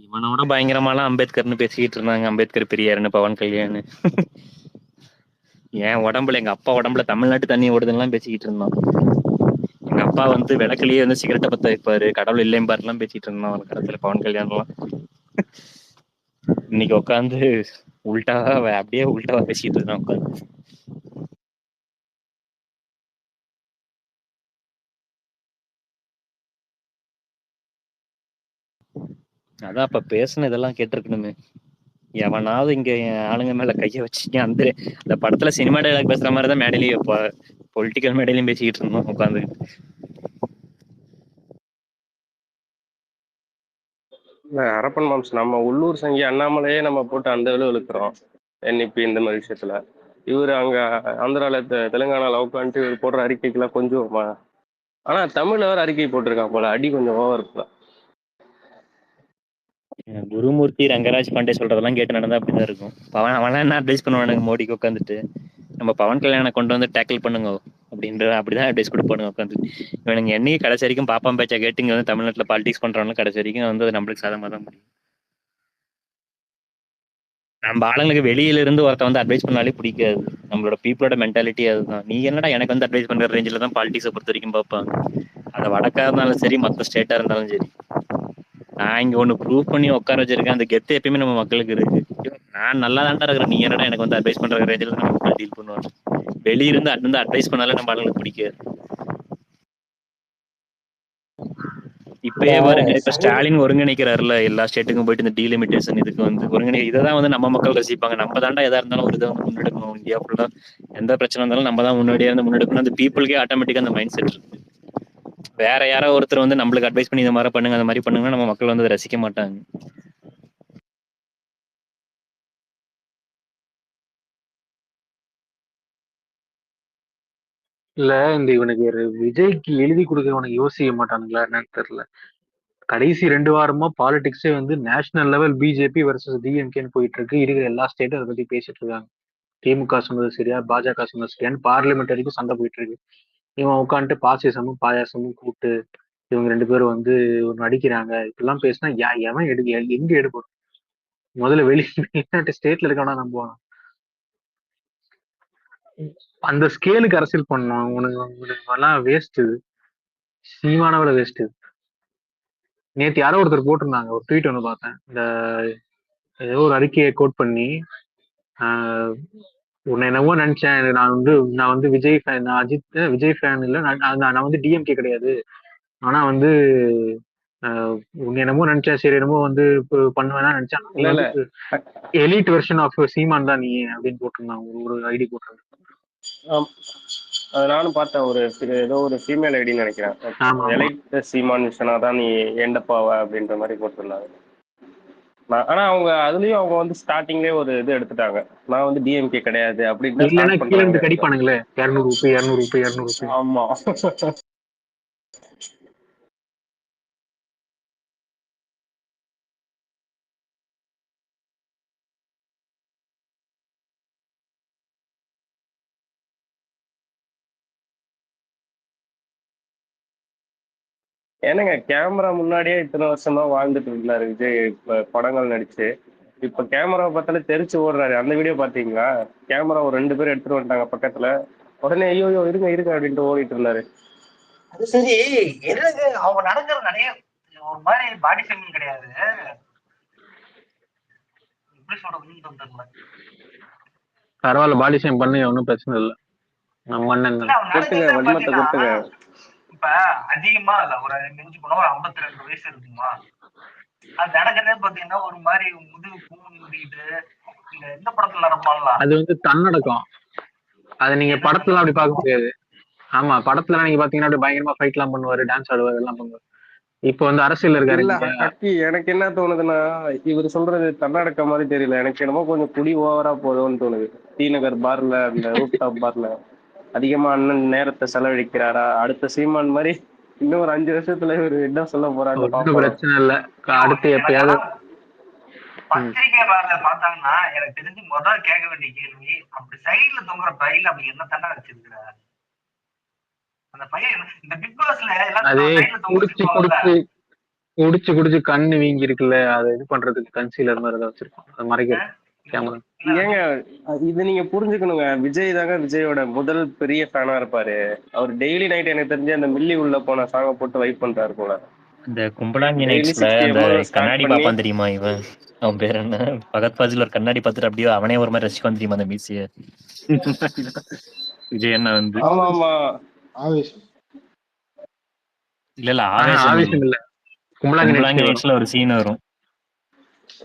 இவனோட பயங்கரமாலாம் அம்பேத்கர்னு பேசிக்கிட்டு இருந்தாங்க, அம்பேத்கர் பெரியாருன்னு பவன் கல்யாண். என் உடம்புல எங்க அப்பா உடம்புல தமிழ்நாட்டு தண்ணி ஓடுதுலாம் பேசிக்கிட்டு இருந்தான். எங்க அப்பா வந்து விளக்குலயே வந்து சிகரெட்டை பத்த வைப்பாரு, கடவுள் இல்லையும் பாருலாம் பேசிட்டு இருந்தான் அவன் கடத்துல பவன் கல்யாண்லாம். இன்னைக்கு உட்காந்து அப்படியே உள்டாவா பேசிட்டு இருந்தான் உட்காந்து. அதான் அப்ப பேசுன இதெல்லாம் கேட்டிருக்கணுமே. எவனாவது இங்க ஆளுங்க மேல கைய வச்சுக்க அந்த படத்துல சினிமா டைலாக் பேசுற மாதிரிதான் மேடையிலயும் பொலிட்டிக்கல் மேடையிலயும் பேசிக்கிட்டு இருந்தோம் உட்காந்து. அரப்பன் மாம்ஸ் நம்ம உள்ளூர் சங்கி அண்ணாமலையே நம்ம போட்டு அந்த அளவு இழுக்கிறோம் NEP இந்த மாதிரி விஷயத்துல. இவர் அங்க ஆந்திரால தெலுங்கானால உட்காந்துட்டு இவர் போடுற அறிக்கைக்கெல்லாம் கொஞ்சம் ஆனா தமிழ்ல வேற அறிக்கை போட்டிருக்கான் போல, அடி கொஞ்சம் ஓவர் இருக்குல்ல. குருமூர்த்தி ரங்கராஜ் பாண்டே சொல்றதெல்லாம் கேட்டு நடந்தா அப்படிதான் இருக்கும். அவன் என்ன அட்வைஸ் பண்ணுவானுங்க மோடிக்கு உட்காந்துட்டு, நம்ம பவன் கல்யாணை கொண்டு வந்து டேக்கிள் பண்ணுங்க அப்படிதான் அட்வைஸ் கொடுப்பானுங்க உட்காந்து. இவனுங்க என்னைக்கு கடைசி வரைக்கும் பாப்பான் பேச்சா கேட்டு இங்க வந்து தமிழ்நாட்டுல பாலிடிக்ஸ் பண்றவங்க கடைசி வரைக்கும் வந்து அது நம்மளுக்கு சாதகமா தான் முடியும். நம்ம ஆளுங்களுக்கு வெளியில இருந்து ஒருத்த வந்து அட்வைஸ் பண்ணாலே பிடிக்காது. நம்மளோட பீப்புளோட மென்டாலிட்டி அதுதான். நீ என்னடா எனக்கு வந்து அட்வைஸ் பண்ற ரேஞ்சில தான் பாலிடிக்ஸை பொறுத்த வரைக்கும் பார்ப்பாங்க. அதை வடக்கா இருந்தாலும் சரி, மற்ற ஸ்டேட்டா இருந்தாலும் சரி. நான் இங்க ஒண்ணு ப்ரூவ் பண்ணி உட்கார வச்சிருக்கேன். அந்த கெத்து எப்பயுமே நம்ம மக்களுக்கு இருக்கு. நான் நல்லா தான்டா இருக்கிறேன், நீ என்னடா எனக்கு வந்து அட்வைஸ் பண்ற ரேஞ்சில நம்ம மக்கள் டீல் பண்ணுவாங்க. வெளியிருந்து அட்வைஸ் பண்ணாலே நம்ம ஆளுங்களுக்கு பிடிக்காது. இப்பயே பாருங்க, இப்ப ஸ்டாலின் ஒருங்கிணைக்கிறாருல எல்லா ஸ்டேட்டுக்கும் போயிட்டு இந்த டீலிமிட்டேஷன் இதுக்கு வந்து இதான் வந்து நம்ம மக்கள் ரசிப்பாங்க. நம்ம தாண்டா எதா இருந்தாலும் ஒரு இதை வந்து முன்னெடுக்கணும். இந்தியா ஃபுல்லா எந்த பிரச்சனை இருந்தாலும் நம்ம தான் முன்னாடியே இருந்து முன்னெடுக்கணும். அந்த பீப்புளுக்கே ஆட்டோமேட்டிக்கா அந்த மைண்ட் செட் இருக்கு. வேற யாரோ ஒருத்தர் வந்து நம்மளுக்கு அட்வைஸ் பண்ணி இந்த மாதிரி பண்ணுங்க அந்த மாதிரி பண்ணுங்கன்னா நம்ம மக்கள் வந்து ரசிக்க மாட்டாங்க. இல்ல இந்த இவனுக்கு விஜய்க்கு எழுதி கொடுக்கறவனுக்கு யோசிக்க மாட்டானுங்களா என்னன்னு தெரியல. கடைசி 2 வாரமா பாலிடிக்ஸே வந்து நேஷனல் லெவல் பிஜேபி வர்சஸ் டிஎம்கேன்னு போயிட்டு இருக்கு. இருக்கிற எல்லா ஸ்டேட்டும் அதை பத்தி பேசிட்டு இருக்காங்க. திமுக சொன்னது சரியா, பாஜக சொன்னது சரியான்னு பார்லிமெண்ட் வரைக்கும் சண்டை போயிட்டு இருக்கு. இவன் உட்காந்துட்டு பாசிசமும் பாயாசமும் கூப்பிட்டு இவங்க 2 பேரும் வந்து நடிக்கிறாங்க. இப்பெல்லாம் பேசினா எவன் எங்க எடுக்கணும்? முதல்ல வெளிநாட்டு ஸ்டேட்ல இருக்கவனா நம்புவான். அந்த ஸ்கேலுக்கு அரசியல் பண்ணணும். உனக்கு வேஸ்ட். சீமானவள வேஸ்ட். நேத்து யாரோ ஒருத்தர் போட்டிருந்தாங்க ஒரு ட்வீட் ஒன்று பார்த்தேன். இந்த ஏதோ ஒரு அறிக்கையை கோட் பண்ணி உன்னை என்னவோ நினைச்சேன், நான் வந்து விஜய் ஃபேன், விஜய் ஃபேன் இல்லை, நான் வந்து டிஎம்கே கிடையாது, ஆனா வந்து உன்னை என்னமோ நினைச்சேன், சரி என்னமோ வந்து பண்ணுவேன்னா நினைச்சேன், நீ வந்து எலிட் வெர்ஷன் ஆஃப் சீமான் தான் நீ அப்படின்னு போட்டிருந்தாங்க. ஒரு ஐடி போட்டிருந்தாங்க. நானும் பார்த்தேன். ஏதோ ஒரு ஃபீமேல் ஐடின்னு நினைக்கிறேன். எலைட் சீமான் விஷனா தான் நீ எண்டப்பாவ அப்படின்ற மாதிரி போட்டிருந்தாங்க. ஆனா அவங்க அதுலயும் அவங்க வந்து ஸ்டார்டிங்லேயே ஒரு இது எடுத்துட்டாங்க, நான் வந்து டிஎம்கே கிடையாது அப்படின்னு கடிப்பானுங்களே 200 ரூபாய் 200 ரூபாய் 200 ரூபாய். ஆமா. ஏன்னங்க கேமரா முன்னாடியே இத்தனை வருஷமா வாழ்ந்துட்டு இருந்தாரு விஜய் படங்கள் நடிச்சு. இப்ப கேமரா பார்த்தாலே தெரிச்சு ஓடுறாரு. அந்த வீடியோ பாத்தீங்களா? கேமரா ஒரு 2 பேர் எடுத்துட்டு வந்துட்டாங்க பக்கத்துல, உடனே ஐயோ இருங்க இருங்க அப்படின்ட்டு ஓடிட்டு இருந்தாரு. அது சரி, என்னது அவங்க நடக்கிறது நிறைய ஒரு மாதிரி பாடி ஷேமிங் கிடையாது, எப்படி சொல்றதுன்னு தெரியல. பரவாயில்ல, பாடி ஷேம் பண்ணி ஒன்றும் பிரச்சனை இல்லை. நம்ம இப்ப அதிகமா இல்ல, ஒரு மிஞ்சி போனா ஒரு 52 வயசு இருக்குமா, அது நடக்கிறதே பாத்தீங்கன்னா ஒரு மாதிரி முதுகு கூண் முடியுது. இந்த எந்த படத்துல நடப்பாங்களா, அது வந்து தன்னடக்கம். அது நீங்க படத்துல அப்படி பார்க்க முடியாது. ஆமா, படத்துல நீங்க பாத்தீங்கன்னா அப்படி பயங்கரமா ஃபைட் எல்லாம் பண்ணுவாரு, டான்ஸ் ஆடுவாரு, எல்லாம் பண்ணுவாரு. இப்ப வந்து அரசியல் இருக்காரு. எனக்கு என்ன தோணுதுன்னா, இவர் சொல்றது தன்னடக்க மாதிரி தெரியல. எனக்கு என்னமோ கொஞ்சம் குடி ஓவரா போதும்னு தோணுது. டி நகர் பார்ல, அந்த ரூப் டாப் பார்ல அதிகமா அண்ணன் நேரத்தை செலவழிக்கிறாரா? அடுத்த சீமான் மாதிரி இன்னும் ஒரு 5 வருஷத்துல இவர் என்ன சொல்ல போறாங்க? பிரச்சனை இல்ல, அடுத்து எப்பயாவது பத்திரிகை பார்த்தாங்கன்னா எனக்கு தெரிஞ்சு முதல் கேட்க வேண்டிய கேள்வி, அப்படி சைட்ல தொங்குற பையில அப்படி என்ன தண்டனை வச்சிருக்கிற அந்த பையன்? இந்த பிக் பாஸ்ல குடிச்சு குடிச்சு கண்ணு வீங்கி இருக்குல்ல, அதை இது பண்றதுக்கு கன்சீலர் மாதிரி ஏதாவது வச்சிருக்கோம், அதை மறைக்க கேமரா. ஏங்க இது நீங்க புரிஞ்சுக்கணுங்க. விஜய் தாங்க விஜயோட முதல் பெரிய ஃபேனா இருப்பாரு. அவர் டெய்லி நைட் எனக்கு தெரிஞ்சு அந்த மில்லி உள்ள போன சாங்க போட்டு வைப் பண்றாரு போல. இந்த கும்பலாங்கி நைட்ஸ்ல அந்த கண்ணாடி பாப்பான் தெரியுமா, இவன் அவன் பேர் என்ன, பகத் பாசில் ஒரு கண்ணாடி பார்த்துட்டு அப்படியே அவனே ஒரு மாதிரி ரசிக்க தெரியுமா அந்த மீசிய. விஜய் என்ன வந்து இல்ல ஆவேசம் இல்ல, கும்பலாங்கி நைட்ஸ்ல ஒரு சீன் வரும்.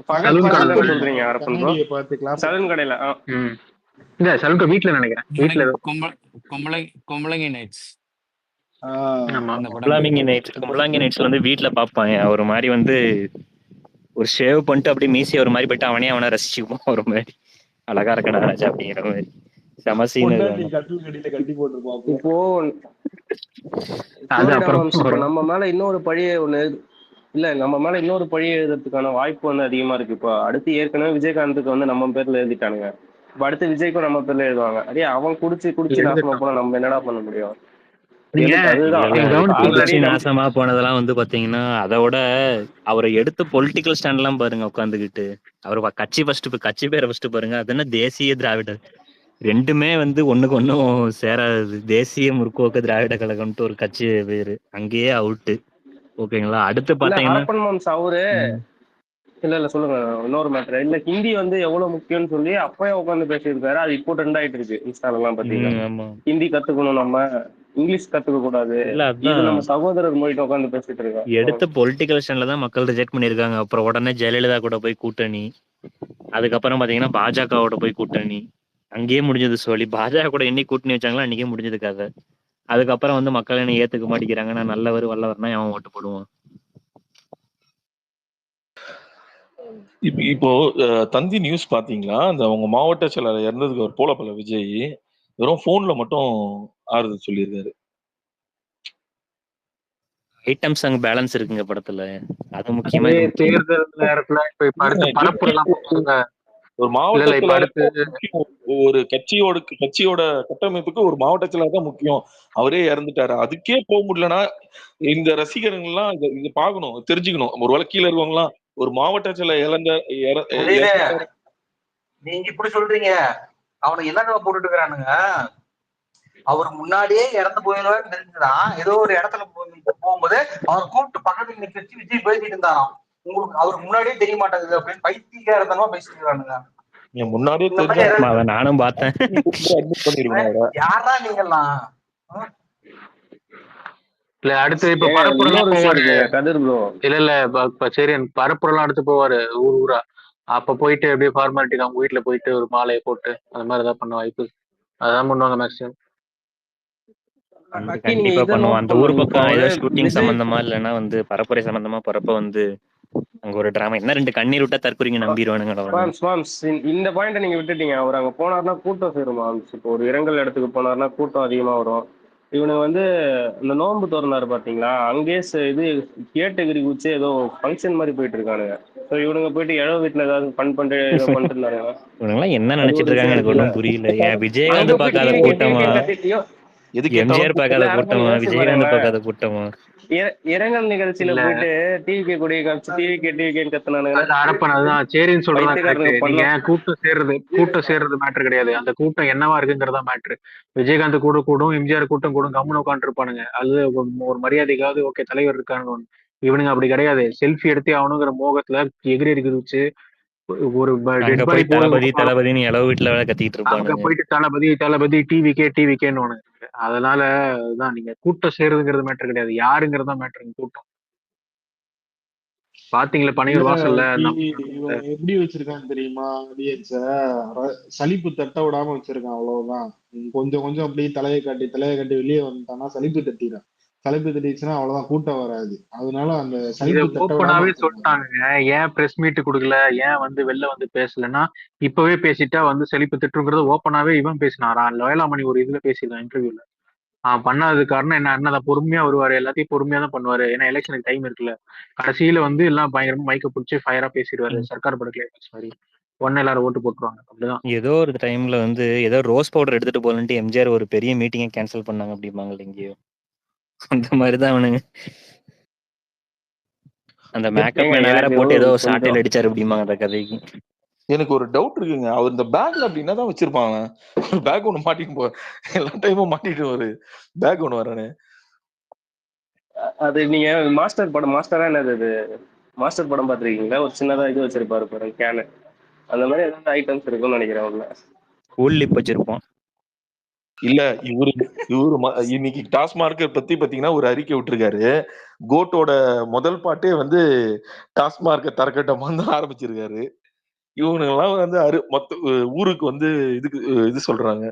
பகல் சலூன் பகல் கடை சொல்றீங்க அரப்பன் ப்ரோ. கண்ணாடியை பார்த்து கிளாஸ் சலூன் கடையில இல்ல சலூன் வீட்டுல நினைக்கிறேன். வீட்டுல கும்பளங்கி நைட்ஸ் ஆமா அந்த படம் கும்பலாங்கி நைட்ஸ். கும்பலாங்கி நைட்ஸ்ல வந்து வீட்டுல பாப்பாங்க ஒரு மாதிரி வந்து ஒரு ஷேவ் பண்ணிட்டு அப்படியே மீசி ஒரு மாதிரி போயிட்டு அவனை ரசிச்சுக்குவோம் ஒரு மாதிரி அழகா இருக்கடா ராஜா அப்படிங்கிற மாதிரி சமசீன். பொண்டாட்டி கட்டில் கடியில கட்டி போட்டிருப்பான். இப்போ அது அப்புறம் இப்ப நம்ம மேல இன்னொரு பழி ஒண்ணு இல்ல, நம்ம மேல இன்னொரு பழி எழுதுறதுக்கான வாய்ப்பு வந்து அதிகமா இருக்கு. இப்போ அடுத்து ஏற்கனவே விஜயகாந்துக்கு வந்து நம்ம பேர்ல எழுதிட்டானுங்க. இப்ப அடுத்து விஜய்க்கும் நம்ம பேர்ல எழுதுவாங்க. அதே அவன் குடிச்சு நாசமா போனா நம்ம என்னடா பண்ண முடியும்? நாசமா போனதெல்லாம் வந்து பாத்தீங்கன்னா அதோட அவரை எடுத்து பொலிட்டிக்கல் ஸ்டாண்ட் எல்லாம் பாருங்க உட்காந்துக்கிட்டு. அவர் கட்சி பேரை ஃபர்ஸ்ட் பாருங்க. அது என்ன தேசிய திராவிடர், ரெண்டுமே வந்து ஒண்ணுக்கு ஒன்னும் சேராது. தேசிய முற்போக்கு திராவிட கழகம்ட்டு ஒரு கட்சி பேரு, அங்கேயே அவுட்டு. ஓகேங்களா? அடுத்து பாத்தீங்கன்னா அவரு இல்ல சொல்லுங்க இன்னொரு மேட்டர். இல்ல ஹிந்தி வந்து எவ்வளவு முக்கியம்னு சொல்லி அப்பயே உட்காந்து பேசியிருக்காரு. அது இப்போ ட்ரெண்ட் ஆயிட்டு இருக்கு இன்ஸ்டால எல்லாம் பாத்தீங்கன்னா. ஹிந்தி கத்துக்கணும், நம்ம இங்கிலீஷ் கத்துக்க கூடாது, இது நம்ம சகோதரர் மொழிட்டு உட்காந்து பேசிட்டு இருக்கோம். எடுத்த பொலிட்டிக்கல் ஸ்டாண்ட்ல தான் மக்கள் ரிஜெக்ட் பண்ணிருக்காங்க. அப்புறம் உடனே ஜெயலலிதா கூட போய் கூட்டணி, அதுக்கப்புறம் பாத்தீங்கன்னா பாஜகவோட போய் கூட்டணி, அங்கேயே முடிஞ்சது. சொல்லி பாஜக கூட என்னைக்கு கூட்டணி வச்சாங்களோ அன்னைக்கே முடிஞ்சது கதை. அதுக்கப்புறம் வந்து மக்கள் என்ன ஏத்துக்க மாட்டேங்கிறாங்க, நான் நல்லவர் வல்லவர்னா அவன் ஓட்டு போடுவான். இப்போ தந்தி நியூஸ் பாத்தீங்களா? அந்த உங்க மாவட்ட செயலாளர் இறந்ததுக்கு அவர் போல விஜய் வெறும் போன்ல மட்டும் ஆறுதல் சொல்லியிருக்காரு. ஐட்டம் சாங் பேலன்ஸ் இருக்குங்க படத்துல, அது முக்கியமா. தேர்தல் நேரத்துல ஒரு மாவட்ட செயலாளர் ஒரு கட்சியோட கட்டமைப்புக்கு ஒரு மாவட்ட செயலாளர் தான் முக்கியம். அவரே இறந்துட்டாரு, அதுக்கே போக முடியலன்னா இந்த ரசிகர்கள் எல்லாம் இதை பார்க்கணும், தெரிஞ்சுக்கணும். ஒருவேளை கீழே இருக்கவங்க எல்லாம் ஒரு மாவட்ட செயலர் நீங்க இப்படி சொல்றீங்க, அவனுக்கு என்னங்க போட்டுட்டு இருக்கிறானுங்க. அவர் முன்னாடியே இறந்து போயிடுவாரு தெரிஞ்சுதான் ஏதோ ஒரு இடத்துல போகும்போது அவர் கூப்பிட்டு பக்கத்துல நிக்க விஜய் பேசிட்டு இருந்தாராம். உங்களுக்கு அவருக்கு முன்னாடியே தெரிய மாட்டேங்குது அப்படின்னு பைத்தியக்காரத்தனமா பேசிட்டு இருக்கானுங்க. முன்னாடியே நானும் பார்த்தேன். யாரா நீங்கெல்லாம்? இல்ல அடுத்து இப்ப பரப்புரெல்லாம் போவாரு. இல்ல சரி பரப்புரெல்லாம் அடுத்து போவாரு ஊரா. அப்ப போயிட்டு அப்படியே ஃபார்மாலிட்டி அவங்க வீட்டுல போயிட்டு ஒரு மாலையை போட்டு அந்த மாதிரி ஏதாவது பண்ண வாய்ப்பு. அதான் பண்ணுவாங்க மேக்ஸிமம். கண்டிப்பா பண்ணுவோம். அந்த ஊர் பக்கம் ஏதோ ஷூட்டிங் சம்பந்தமா இல்லைன்னா வந்து பரப்புரை சம்பந்தமா போறப்ப வந்து அங்க ஒரு டிராமா என்ன 2 கண்ணீர் விட்டா தற்கொலைங்க நம்பிடுவானுங்க. இந்த பாயிண்ட் நீங்க விட்டுட்டீங்க. அவர் அங்க போனார்னா கூட்டம் சேரும். இப்போ ஒரு இரங்கல் இடத்துக்கு போனார்னா கூட்டம் அதிகமா வரும். இவனுக்கு வந்து இந்த நோன்பு திறந்தாரு பாத்தீங்களா, அங்கேயே இது கேட்டகிரி குச்சி ஏதோ ஃபங்க்ஷன் மாதிரி போயிட்டு இருக்கானுங்க. ஸோ இவனுங்க போயிட்டு இழவு வீட்டுல ஏதாவது பண்ணிட்டு இருந்தாங்க. இவனுங்கெல்லாம் என்ன நினைச்சிட்டு இருக்காங்க எனக்கு ஒன்றும் புரியல. விஜயகாந்த் பார்க்காத கூட்டமா, எம்ஜிஆர் பார்க்காத கூட்டமா, விஜயகாந்த் பார்க்காத கூட்டமா? இரங்கல் நிகழ்ச்சியில போயிட்டு டிவிகே கொடி காமிச்சு டிவிகே கத்துனானுங்க. அதுதான் சரின்னு சொல்றேன். கூட்டம் சேர்றது மேட்ரு கிடையாது. அந்த கூட்டம் என்னவா இருக்குங்கிறதா மேட்ரு. விஜயகாந்த் கூடும், எம்ஜிஆர் கூட்டம் கூடும், கம்முன்னு உட்காந்து இருப்பானுங்க. அது ஒரு மரியாதைக்காவது ஓகே தலைவர் இருக்கான்னு. இவனுங்க அப்படி கிடையாது. செல்ஃபி எடுத்து அவனுங்கிற மோகத்துல எகிரி வச்சு ஒரு தளபதினு இளவு வீட்டுல கத்திட்டு இருப்பாங்க. போயிட்டு தளபதி டிவிகேன்னு. அதனால தான் நீங்க கூட்டம் சேருதுங்கிறது மேட்டர் கிடையாது, யாருங்கிறதா மேட்டர். கூட்டம் பாத்தீங்களா பனையூர் வாசல்ல எப்படி வச்சிருக்கான்னு தெரியுமா? சலிப்பு தட்ட விடாம வச்சிருக்கான், அவ்வளவுதான். கொஞ்சம் கொஞ்சம் அப்படியே தலையை காட்டி வெளியே வந்துட்டானா சலிப்பு தட்டிடும். சலிப்பு தட்டிச்சுன்னா அவ்வளவுதான், கூட்டம் வராது. அதனால அந்த ஓப்பனாவே சொல்லிட்டாங்க. ஏன் பிரஸ் மீட் கொடுக்கல, ஏன் வந்து வெளில வந்து பேசலன்னா இப்பவே பேசிட்டா வந்து சலிப்பு திட்டுங்கிறது ஓப்பனாவே இவன் பேசினாரா? லோயலாமணி ஒரு இதுல பேசியிருக்கான் இன்டர்வியூல. பண்ணாதது காரணம் என்னதான் பொறுமையா வருவாரு, எல்லாத்தையும் பொறுமையா தான் பண்ணுவாரு. ஏன்னா எலெக்ஷனுக்கு டைம் இருக்குல்ல. கடைசியில வந்து எல்லாம் பயங்கரமா மைக்க பிடிச்சி ஃபயரா பேசிடுவாரு. சர்க்கார் படத்துல மாதிரி எல்லாரும் ஓட்டு போட்டுருவாங்க. அப்படிதான் ஏதோ ஒரு டைம்ல வந்து ஏதோ ரோஸ் பவுடர் எடுத்துட்டு போகலன்ட்டு எம்ஜிஆர் ஒரு பெரிய மீட்டிங்கை கேன்சல் பண்ணாங்க அப்படிம்பாங்க எங்கேயோ. அந்த மாதிரிதான் அவனுங்க அந்த மேக்கப் மேன வேற போட்டு ஏதோ சாட்டையில் அடிச்சாரு அப்படிம்பாங்க அந்த கதைக்கு. எனக்கு ஒரு டவுட் இருக்குங்க. அவர் இந்த பேக்ல அப்படி என்னதான் வச்சிருப்பாங்க? ஒரு பேக் ஒண்ணு மாட்டிட்டு எல்லா டைமும் மாட்டிட்டு ஒரு பேக் ஒண்ணு வரானே, அது நீங்க மாஸ்டரா என்னது அது மாஸ்டர் படம் பாத்திருக்கீங்களா? ஒரு சின்னதா இது வச்சிருப்பாரு பாருங்க கேனு, அந்த மாதிரி ஏதாவது ஐட்டம்ஸ் இருக்கும்னு நினைக்கிறேன். உள்ள கூல் லிப் வச்சிருப்போம். இல்ல இவரு இவரு இன்னைக்கு டாஸ்மார்க் பத்தி பாத்தீங்கன்னா ஒரு அறிக்கை விட்டுருக்காரு. கோட்டோட முதல் பாட்டே வந்து டாஸ்மார்க்க தரக்கட்டமா தான் ஆரம்பிச்சிருக்காரு. இவனுங்க எல்லாம் வந்து மொத்த ஊருக்கு வந்து இதுக்கு இது சொல்றாங்க.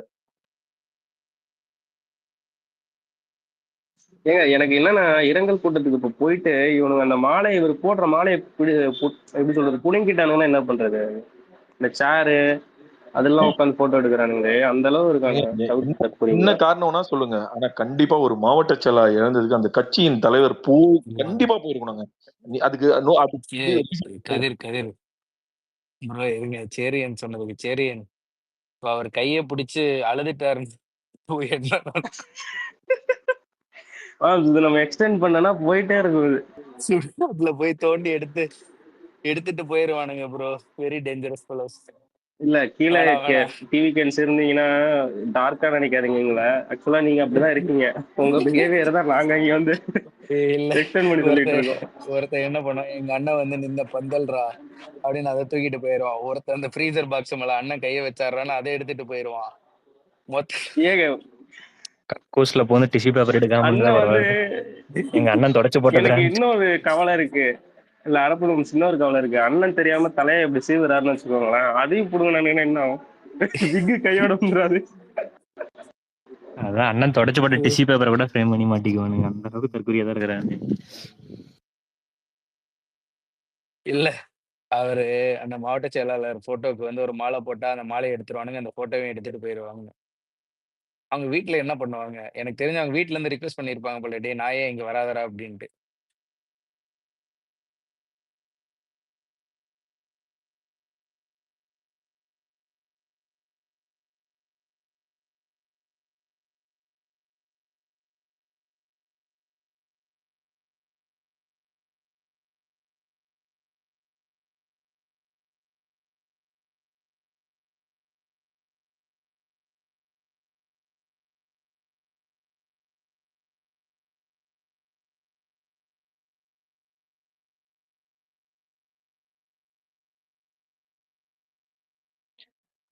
ஏங்க எனக்கு என்னன்னா இரங்கல் கூட்டத்துக்கு இப்ப போயிட்டு இவனுங்க அந்த மாலை இவர் போடுற மாலையை எப்படி சொல்றது புடுங்கிட்டானுங்கன்னா என்ன பண்றது? இந்த சேரு அதெல்லாம் உட்காந்து போட்டோ எடுக்கிறானுங்க அந்த அளவு இருக்காங்க. என்ன காரணம்னா சொல்லுங்க. ஆனா கண்டிப்பா ஒரு மாவட்ட செயலர் இழந்ததுக்கு அந்த கட்சியின் தலைவர் கண்டிப்பா போயிருக்கணுங்க. அதுக்கு கதிர் ப்ரோ இருங்க. சேரியன் சொன்னதுக்கு சேரியன் அவர் கைய பிடிச்சு அழுதுட்டாரு. நம்ம எக்ஸ்டெண்ட் பண்ணனா போயிட்டே இருக்குது. சுடுகாட்டுல போய் தோண்டி எடுத்துட்டு போயிருவானுங்க ப்ரோ. Very dangerous fellows. இல்ல கீழே டிவி கேன்ஸ் இருந்தீங்கன்னா டார்க்கா நினைக்காதீங்களா. ஆக்சுவலா நீங்க அப்படிதான் இருக்கீங்க. உங்க பிஹேவியர் தான் நாங்க இங்க வந்து எக்ஸ்டெண்ட் பண்ணி சொல்லிட்டு இருக்கோம். ஒருத்தர் என்ன பண்ணுவோம், எங்க அண்ணன் வந்து நின்ன பந்தல்ரா அப்படின்னு அதை தூக்கிட்டு போயிருவான். ஒருத்தர் அந்த ஃப்ரீசர் பாக்ஸ் மேல அண்ணன் கையை வச்சாருன்னு அதை எடுத்துட்டு போயிருவான். கக்கூஸ்ல போந்து டிஷ்யூ பேப்பர் எடுக்காம எங்க அண்ணன் தொடச்சு போட்டு இன்னொரு கவலை இருக்கு. இல்ல அரப்பு இன்னொரு கவலை இருக்கு. அண்ணன் தெரியாம தலையை எப்படி சீவுறாருன்னு வச்சுக்கோங்களேன். அதையும் புடுங்க என்ன ஆகும்? விக்கு கையோட வந்துடாது. அதான் அண்ணன் தொடச்சு போட்ட டிஷ்யூ பேப்பரை கூட ஃப்ரேம் பண்ணி மாட்டிக்குவானுங்க. அந்த அளவுக்கு தற்கொலையா தான் இருக்கிறாங்க. இல்ல அவரு அந்த மாவட்ட செயலாளர் போட்டோக்கு வந்து ஒரு மாலை போட்டா அந்த மாலையை எடுத்துருவானுங்க. அந்த போட்டோவையும் எடுத்துட்டு போயிருவாங்க. அவங்க வீட்டுல என்ன பண்ணுவாங்க எனக்கு தெரிஞ்சு அவங்க வீட்டுல இருந்து ரிக்வெஸ்ட் பண்ணிருப்பாங்க போல, டே நாயே இங்க வராதரா அப்படின்ட்டு.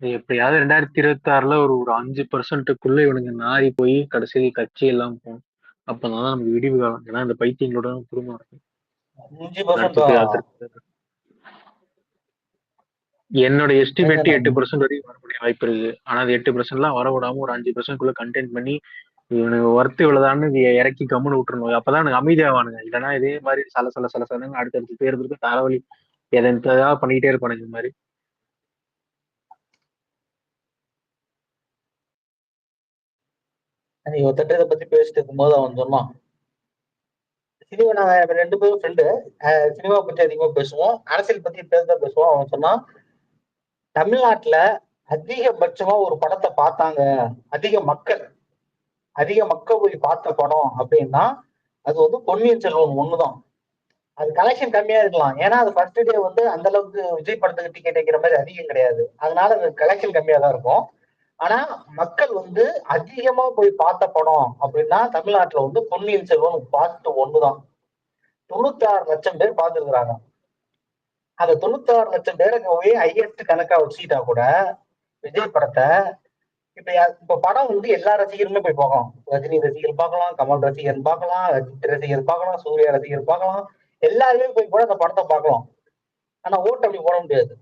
எப்படியாவது 2026 ஒரு 5% இவனுங்க நாரி போய் கடைசியில் கட்சி எல்லாம் போகும். அப்பதான் நமக்கு விடிவு காலம். ஏன்னா இந்த பைத்தியங்களோட குடும்பம் இருக்கும். என்னோட எஸ்டிமேட் 8% வரைக்கும் வரக்கூடிய வாய்ப்பு இருக்கு. ஆனா அது 8% வர விடாம ஒரு 5% கண்டெயின் பண்ணி இவனுக்கு ஒர்த்து இவ்வளவுதான்னு இறக்கி கம்முன்னு விட்டுருணும். அப்பதான் எனக்கு அமைதியாவானுங்க. இல்லைன்னா இதே மாதிரி சல அடுத்தடுத்து பேருக்கு தலைவலி எதாவது பண்ணிக்கிட்டே இருப்பானுங்க இந்த மாதிரி. நீங்க திட்டத்தை பத்தி பேசிட்டு இருக்கும்போது அவன் சொன்னான், சினிமா நாங்க 2 பேரும் ஃப்ரெண்டு, சினிமா பத்தி அதிகமா பேசுவோம், அரசியல் பத்தி பேசதான் பேசுவோம். அவன் சொன்னான், தமிழ்நாட்டுல அதிகபட்சமா ஒரு படத்தை பார்த்தாங்க, அதிக மக்கள் போய் பார்த்த படம் அப்படின்னா அது வந்து பொன்னியின் செல்வன் 1 தான். அது கலெக்ஷன் கம்மியா இருக்கலாம். ஏன்னா அது ஃபர்ஸ்ட் டே வந்து அந்த அளவுக்கு விஜய் படத்துக்கு டிக்கெட் வைக்கிற மாதிரி அதிகம் கிடையாது. அதனால அது கலெக்ஷன் கம்மியா தான் இருக்கும். ஆனா மக்கள் வந்து அதிகமா போய் பார்த்த படம் அப்படின்னா தமிழ்நாட்டுல வந்து பொன்னியின் செல்வன் பார்ட் 1 தான். 96 லட்சம் பேர் பார்த்துருக்குறாங்க. அந்த 96 லட்சம் பேருக்கு போய் ஹையஸ்ட் கணக்கா வச்சுக்கிட்டா கூட விஜய் படத்தை இப்ப படம் வந்து எல்லா ரசிகருமே போய் பார்க்கலாம். ரஜினி ரசிகர் பார்க்கலாம், கமல் ரசிகர் பார்க்கலாம், அஜித் ரசிகர் பார்க்கலாம், சூர்யா ரசிகர் பார்க்கலாம். எல்லாருமே போய் கூட அந்த படத்தை பார்க்கலாம். ஆனா ஓட்டு அப்படி போட முடியாது.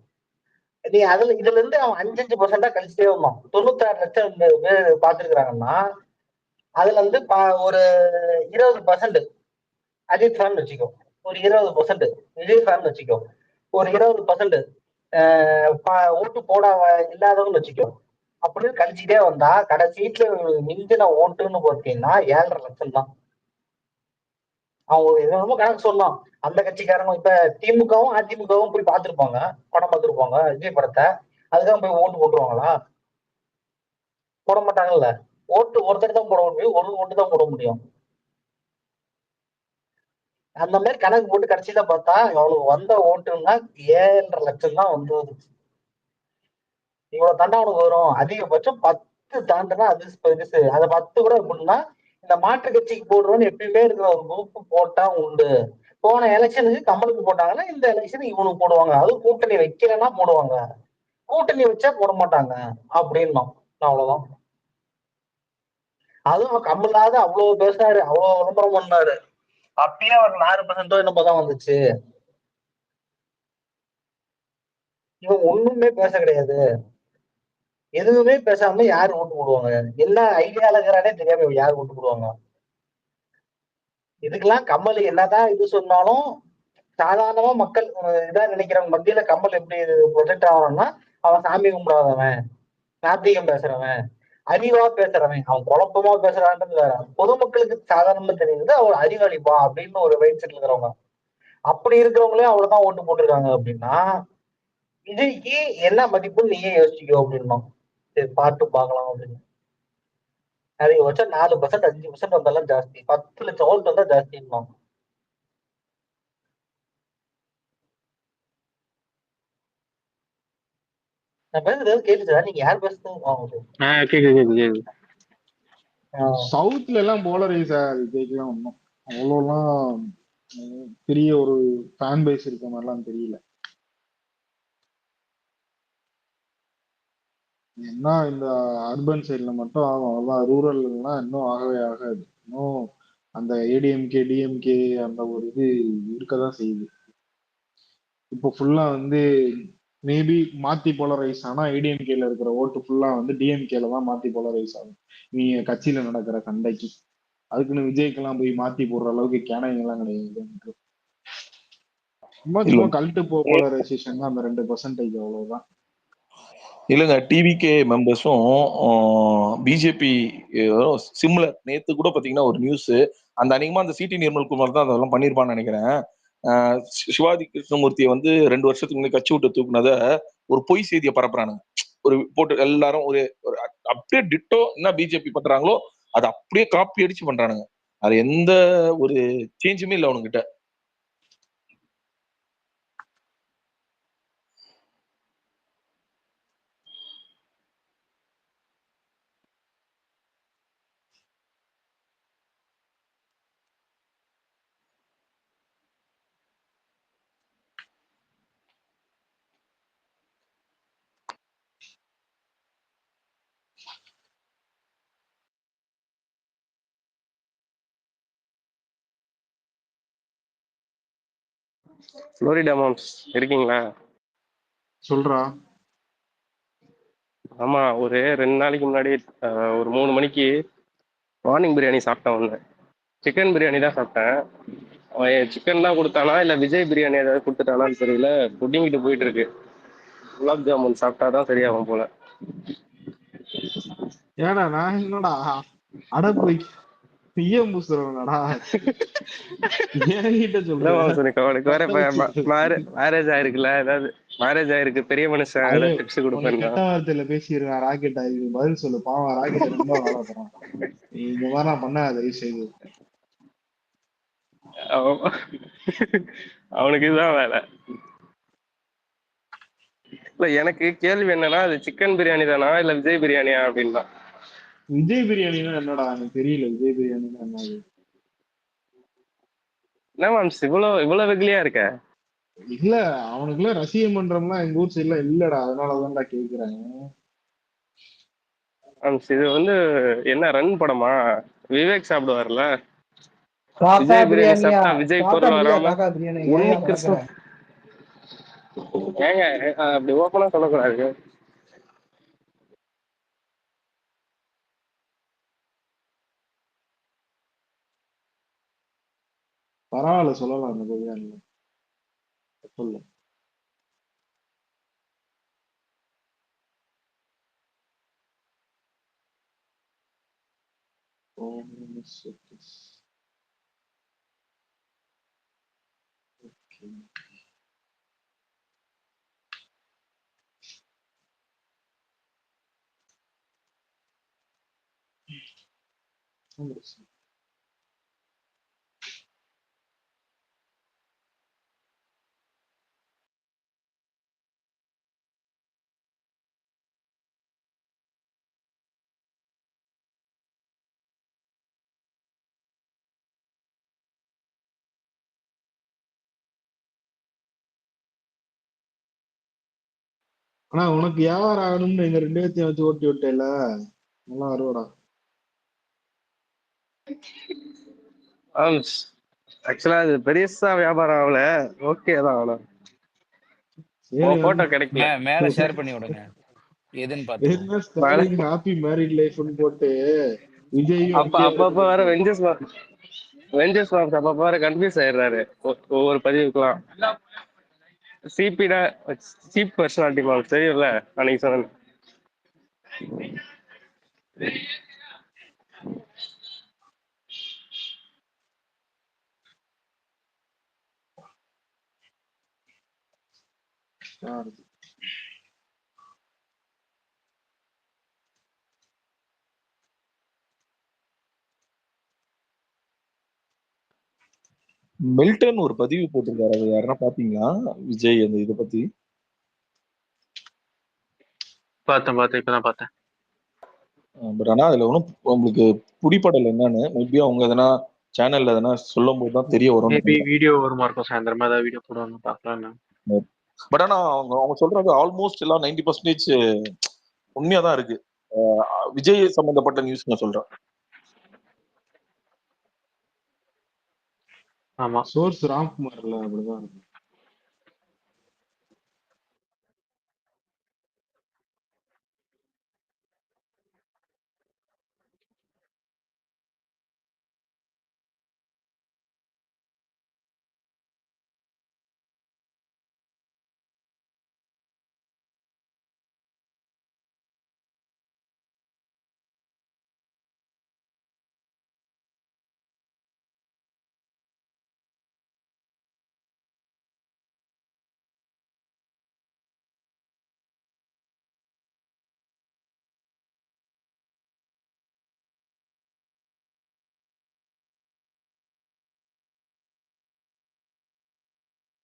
நீ இதுல இருந்து அவன் 5% கழிச்சுட்டே வந்தான். 96 லட்சம் பேர் பார்த்துருக்குறாங்கன்னா அதுல இருந்து ஒரு 20% அஜித் ஃபேன் வச்சுக்கோ, ஒரு 20% விஜய் ஃபேன் வச்சுக்கோ, ஒரு 20% ஓட்டு போட இல்லாதவன்னு வச்சுக்கோ. அப்படின்னு கழிச்சுட்டே வந்தா கடைசீட்ல மிஞ்சின ஓட்டுன்னு பார்த்தீங்கன்னா 7.5 லட்சம் தான். அவன் ரொம்ப கணக்கு சொன்னான். அந்த கட்சிக்காரங்க இப்ப திமுகவும் அதிமுகவும் போய் பார்த்திருப்பாங்க, படம் பார்த்திருப்பாங்க விஜய் படத்தை. அதுக்காக போய் ஓட்டு போட்டுருவாங்களா? போட மாட்டாங்கல்ல. ஓட்டு ஒருத்தர் தான் போட முடியும், ஒரு ஓட்டு தான் போட முடியும். அந்த மாதிரி கணக்கு போட்டு கடைசியில பார்த்தா அவனுக்கு வந்த ஓட்டுன்னா 7.5 லட்சம் தான் வந்தது. இவ்வளவு தாண்டா அவனுக்கு வரும். அதிகபட்சம் 10 தாண்டுனா அது பெருசு. அதை 10 கூட எப்படின்னா இந்த மாற்று கட்சிக்கு போடுறோன்னு எப்பயுமே இருக்கிற ஒரு குரூப் போட்டா உண்டு. போன எலெக்ஷனுக்கு கமலுக்கு போட்டாங்கன்னா இந்த எலெக்ஷனுக்கு இவனுக்கு போடுவாங்க. அது கூட்டணி வைக்கலன்னா போடுவாங்க, கூட்டணி வச்சா போட மாட்டாங்க அப்படின்னா. அவ்வளவுதான். அதுவும் கம்மலாத அவ்வளவு பேசினாரு, அவ்வளவு விளம்பரம் பண்ணாரு. அப்பயே அவருக்கு 6% என்னமோ தான் வந்துச்சு. இவன் ஒண்ணுமே பேச கிடையாது. எதுவுமே பேசாம யாரு ஓட்டு போடுவாங்க? என்ன ஐடியால இருக்கிறானே தெரியாம யாரு ஓட்டு போடுவாங்க? இதுக்கெல்லாம் கமல் என்னதான் இது சொன்னாலும் சாதாரணமா மக்கள் இதா நினைக்கிறவங்க மத்தியில கமல் எப்படி ப்ரொஜெக்ட் ஆகணும்னா, அவன் சாமி கும்பிடாதவன், நாத்திகம் பேசுறவன், அறிவா பேசுறவன், அவன் குழப்பமா பேசுறான்றது வேற. பொதுமக்களுக்கு சாதாரணமா தெரியுது அவன் அறிவாளிப்பா அப்படின்னு ஒரு மைண்ட் செட்ல இருக்கிறவங்க. அப்படி இருக்கிறவங்களே அவ்வளவுதான் ஓட்டு போட்டிருக்காங்க அப்படின்னா, விஜய்க்கு என்ன மதிப்புன்னு நீயே யோசிச்சுக்கோ அப்படின்னும். சரி பாட்டு பார்க்கலாம் அப்படின்னு. அதிகபட்சம் 4% 5% வந்தாலும் ஜாஸ்தி, 10 லட்சம் ஓட்டு வந்தா ஜாஸ்தின்னும். நான் பேசுறது கேட்டுச்சா? நீங்க யார் பேசுறது? கேக்குது. சவுத்ல எல்லாம் போலரைஸா விஜய்க்குலாம் ஒன்றும் அவ்வளோலாம் பெரிய ஒரு ஃபேன் பேஸ் இருக்க மாதிரிலாம் தெரியல. ஏன்னா இந்த அர்பன் சைட்ல மட்டும் ஆகும், அவ்வளோதான். ரூரல்லாம் இன்னும் ஆகவே ஆகாது. இன்னும் அந்த ஏடிஎம்கே டிஎம்கே அந்த ஒரு இது இருக்கதான் செய்யுது. இப்போ ஃபுல்லா வந்து மேபி மாத்தி போலரைஸ் ஆனா ஏடிஎம்கேல இருக்கிற ஓட்டு ஃபுல்லா வந்து டிஎம்கேல தான் மாத்தி போலரைஸ் ஆகும். நீங்க கட்சியில நடக்கிற சண்டைக்கு அதுக்குன்னு விஜய்க்கெல்லாம் போய் மாத்தி போடுற அளவுக்கு கேனைங்கெல்லாம் கிடையாது. சும்மா கல்ட்டு போலரைசேஷன் தான் அந்த 2% அவ்வளவுதான். இல்லைங்க, டிவிகே மெம்பர்ஸும் பிஜேபி சிம்லர். நேத்து கூட பாத்தீங்கன்னா ஒரு நியூஸ், அந்த அநேகமா அந்த சிடி நிர்மல்குமார் தான் அதெல்லாம் பண்ணிருப்பான்னு நினைக்கிறேன். சிவாஜி கிருஷ்ணமூர்த்தியை வந்து 2 வருஷத்துக்கு முன்னாடி கட்சி விட்டு தூக்குனத ஒரு பொய் செய்தியை பரப்புறானுங்க. ஒரு போட்டு எல்லாரும் ஒரு அப்படியே டிட்டோ என்ன பிஜேபி பண்றாங்களோ அதை அப்படியே காப்பி அடிச்சு பண்றானுங்க. அது எந்த ஒரு சேஞ்சுமே இல்லை அவனுங்கிட்ட. ஃப்ளோரிடா மாம்ஸ் இருக்கீங்களா? சொல்றா. ஆமா, ஒரு 2 நாளைக்கு முன்னாடி ஒரு 3 மணிக்கு மார்னிங் பிரியாணி சாப்பிட்டேன். ஒன்று சிக்கன் பிரியாணி தான் சாப்பிட்டேன். அவன் சிக்கன் தான் கொடுத்தானா இல்லை விஜய் பிரியாணி ஏதாவது கொடுத்துட்டானான்னு தெரியல, புட்டிங்கிட்டு போயிட்டு இருக்கு. குலாப் ஜாமுன் சாப்பிட்டாதான் சரியாகும் போல. ஏடா நான் என்னடா அடப்பு பிஎம் பூசுறவங்கடா என்கிட்ட சொல்றேன். அவனுக்கு வேற மேரேஜ் ஆயிருக்குல்ல, ஏதாவது மேரேஜ் ஆயிருக்கு, பெரிய மனுஷன், ஏதாவது டிப்ஸ் கொடுப்பேன். கெட்ட வார்த்தையில பேசிடுவேன். ராக்கெட் ஆயிருக்கு பதில் சொல்லு. பாவம் ராக்கெட் ரொம்ப வாழப்போறான். இந்த மாதிரி நான் பண்ண தயவு செய்து. அவனுக்கு இதுதான் வேலை. இல்ல எனக்கு கேள்வி என்னன்னா, அது சிக்கன் பிரியாணி தானா இல்ல விஜய் பிரியாணியா அப்படின்னா. விஜய் பிரியாணினா என்னடா எனக்கு தெரியல. விஜய் பிரியாணினா என்னது? என்ன மேம் இவ்வளவு வெகுலியா இருக்க? இல்ல அவனுக்குள்ள ரசிக மன்றம்லாம் எங்க ஊர் சைட்ல இல்லடா, அதனாலதான்டா கேக்குறேன். இது வந்து என்ன ரன் படமா? விவேக் சாப்பிடுவார்ல, விஜய் பிரியாணி சாப்பிட்டா விஜய் பொருள் வராம உன்னி கிருஷ்ண. ஏங்க அப்படி ஓப்பனா சொல்லக்கூடாது. பரவாயில்ல சொல்லலாம். அந்த பிரியாணில சொல்லு. ஆனா உனக்கு வியாபாரம் ஆகணும்னு எங்க 2 பேர்த்தையும் வச்சு ஓட்டி விட்டேல, நல்லா வருவடா. ஆக்சுவலா அது பெருசா வியாபாரம் ஆகல. ஓகே தான். ஆனா சரி போட்டோ கிடைக்கல. மேல ஷேர் பண்ணி விடுங்க எதுன்னு பாத்துருவோம். என்ன ஸ்டாலின் ஹாப்பி மேரிட் லைஃப்னு போட்டு விஜயும் அப்பப்ப வேற வெஞ்சஸ் அப்பப்ப வேற கன்ஃபியூஸ் ஆயிடுறாரு ஒவ்வொரு பதிவுக்குலாம். சிபிடா சீப் பர்சனாலிட்டி மார்க் தெரியும்ல அன்னைக்கு சொன்ன. மில்டன் ஒரு பதிவு போட்டிருக்காரு, அது யாருன்னா பாத்தீங்களா? விஜய் அந்த இதை பத்தி பார்த்தேன் இப்பதான் பார்த்தேன். பட் ஆனா அதுல ஒன்றும் உங்களுக்கு பிடிப்படல என்னன்னு. மேபி அவங்க எதனா சேனல்ல எதனா சொல்லும் போதுதான் தெரிய வரும். மேபி வீடியோ வருமா இருக்கும், சாயந்தரமா ஏதாவது வீடியோ போடுவாங்க பார்க்கலாம். பட் ஆனா அவங்க சொல்றது ஆல்மோஸ்ட் எல்லாம் 90% உண்மையாதான் இருக்கு. விஜய் சம்பந்தப்பட்ட நியூஸ் நான் சொல்றேன். ஆமா, சோர்ஸ் ராம்குமார்ல அப்படிதான் இருக்கு.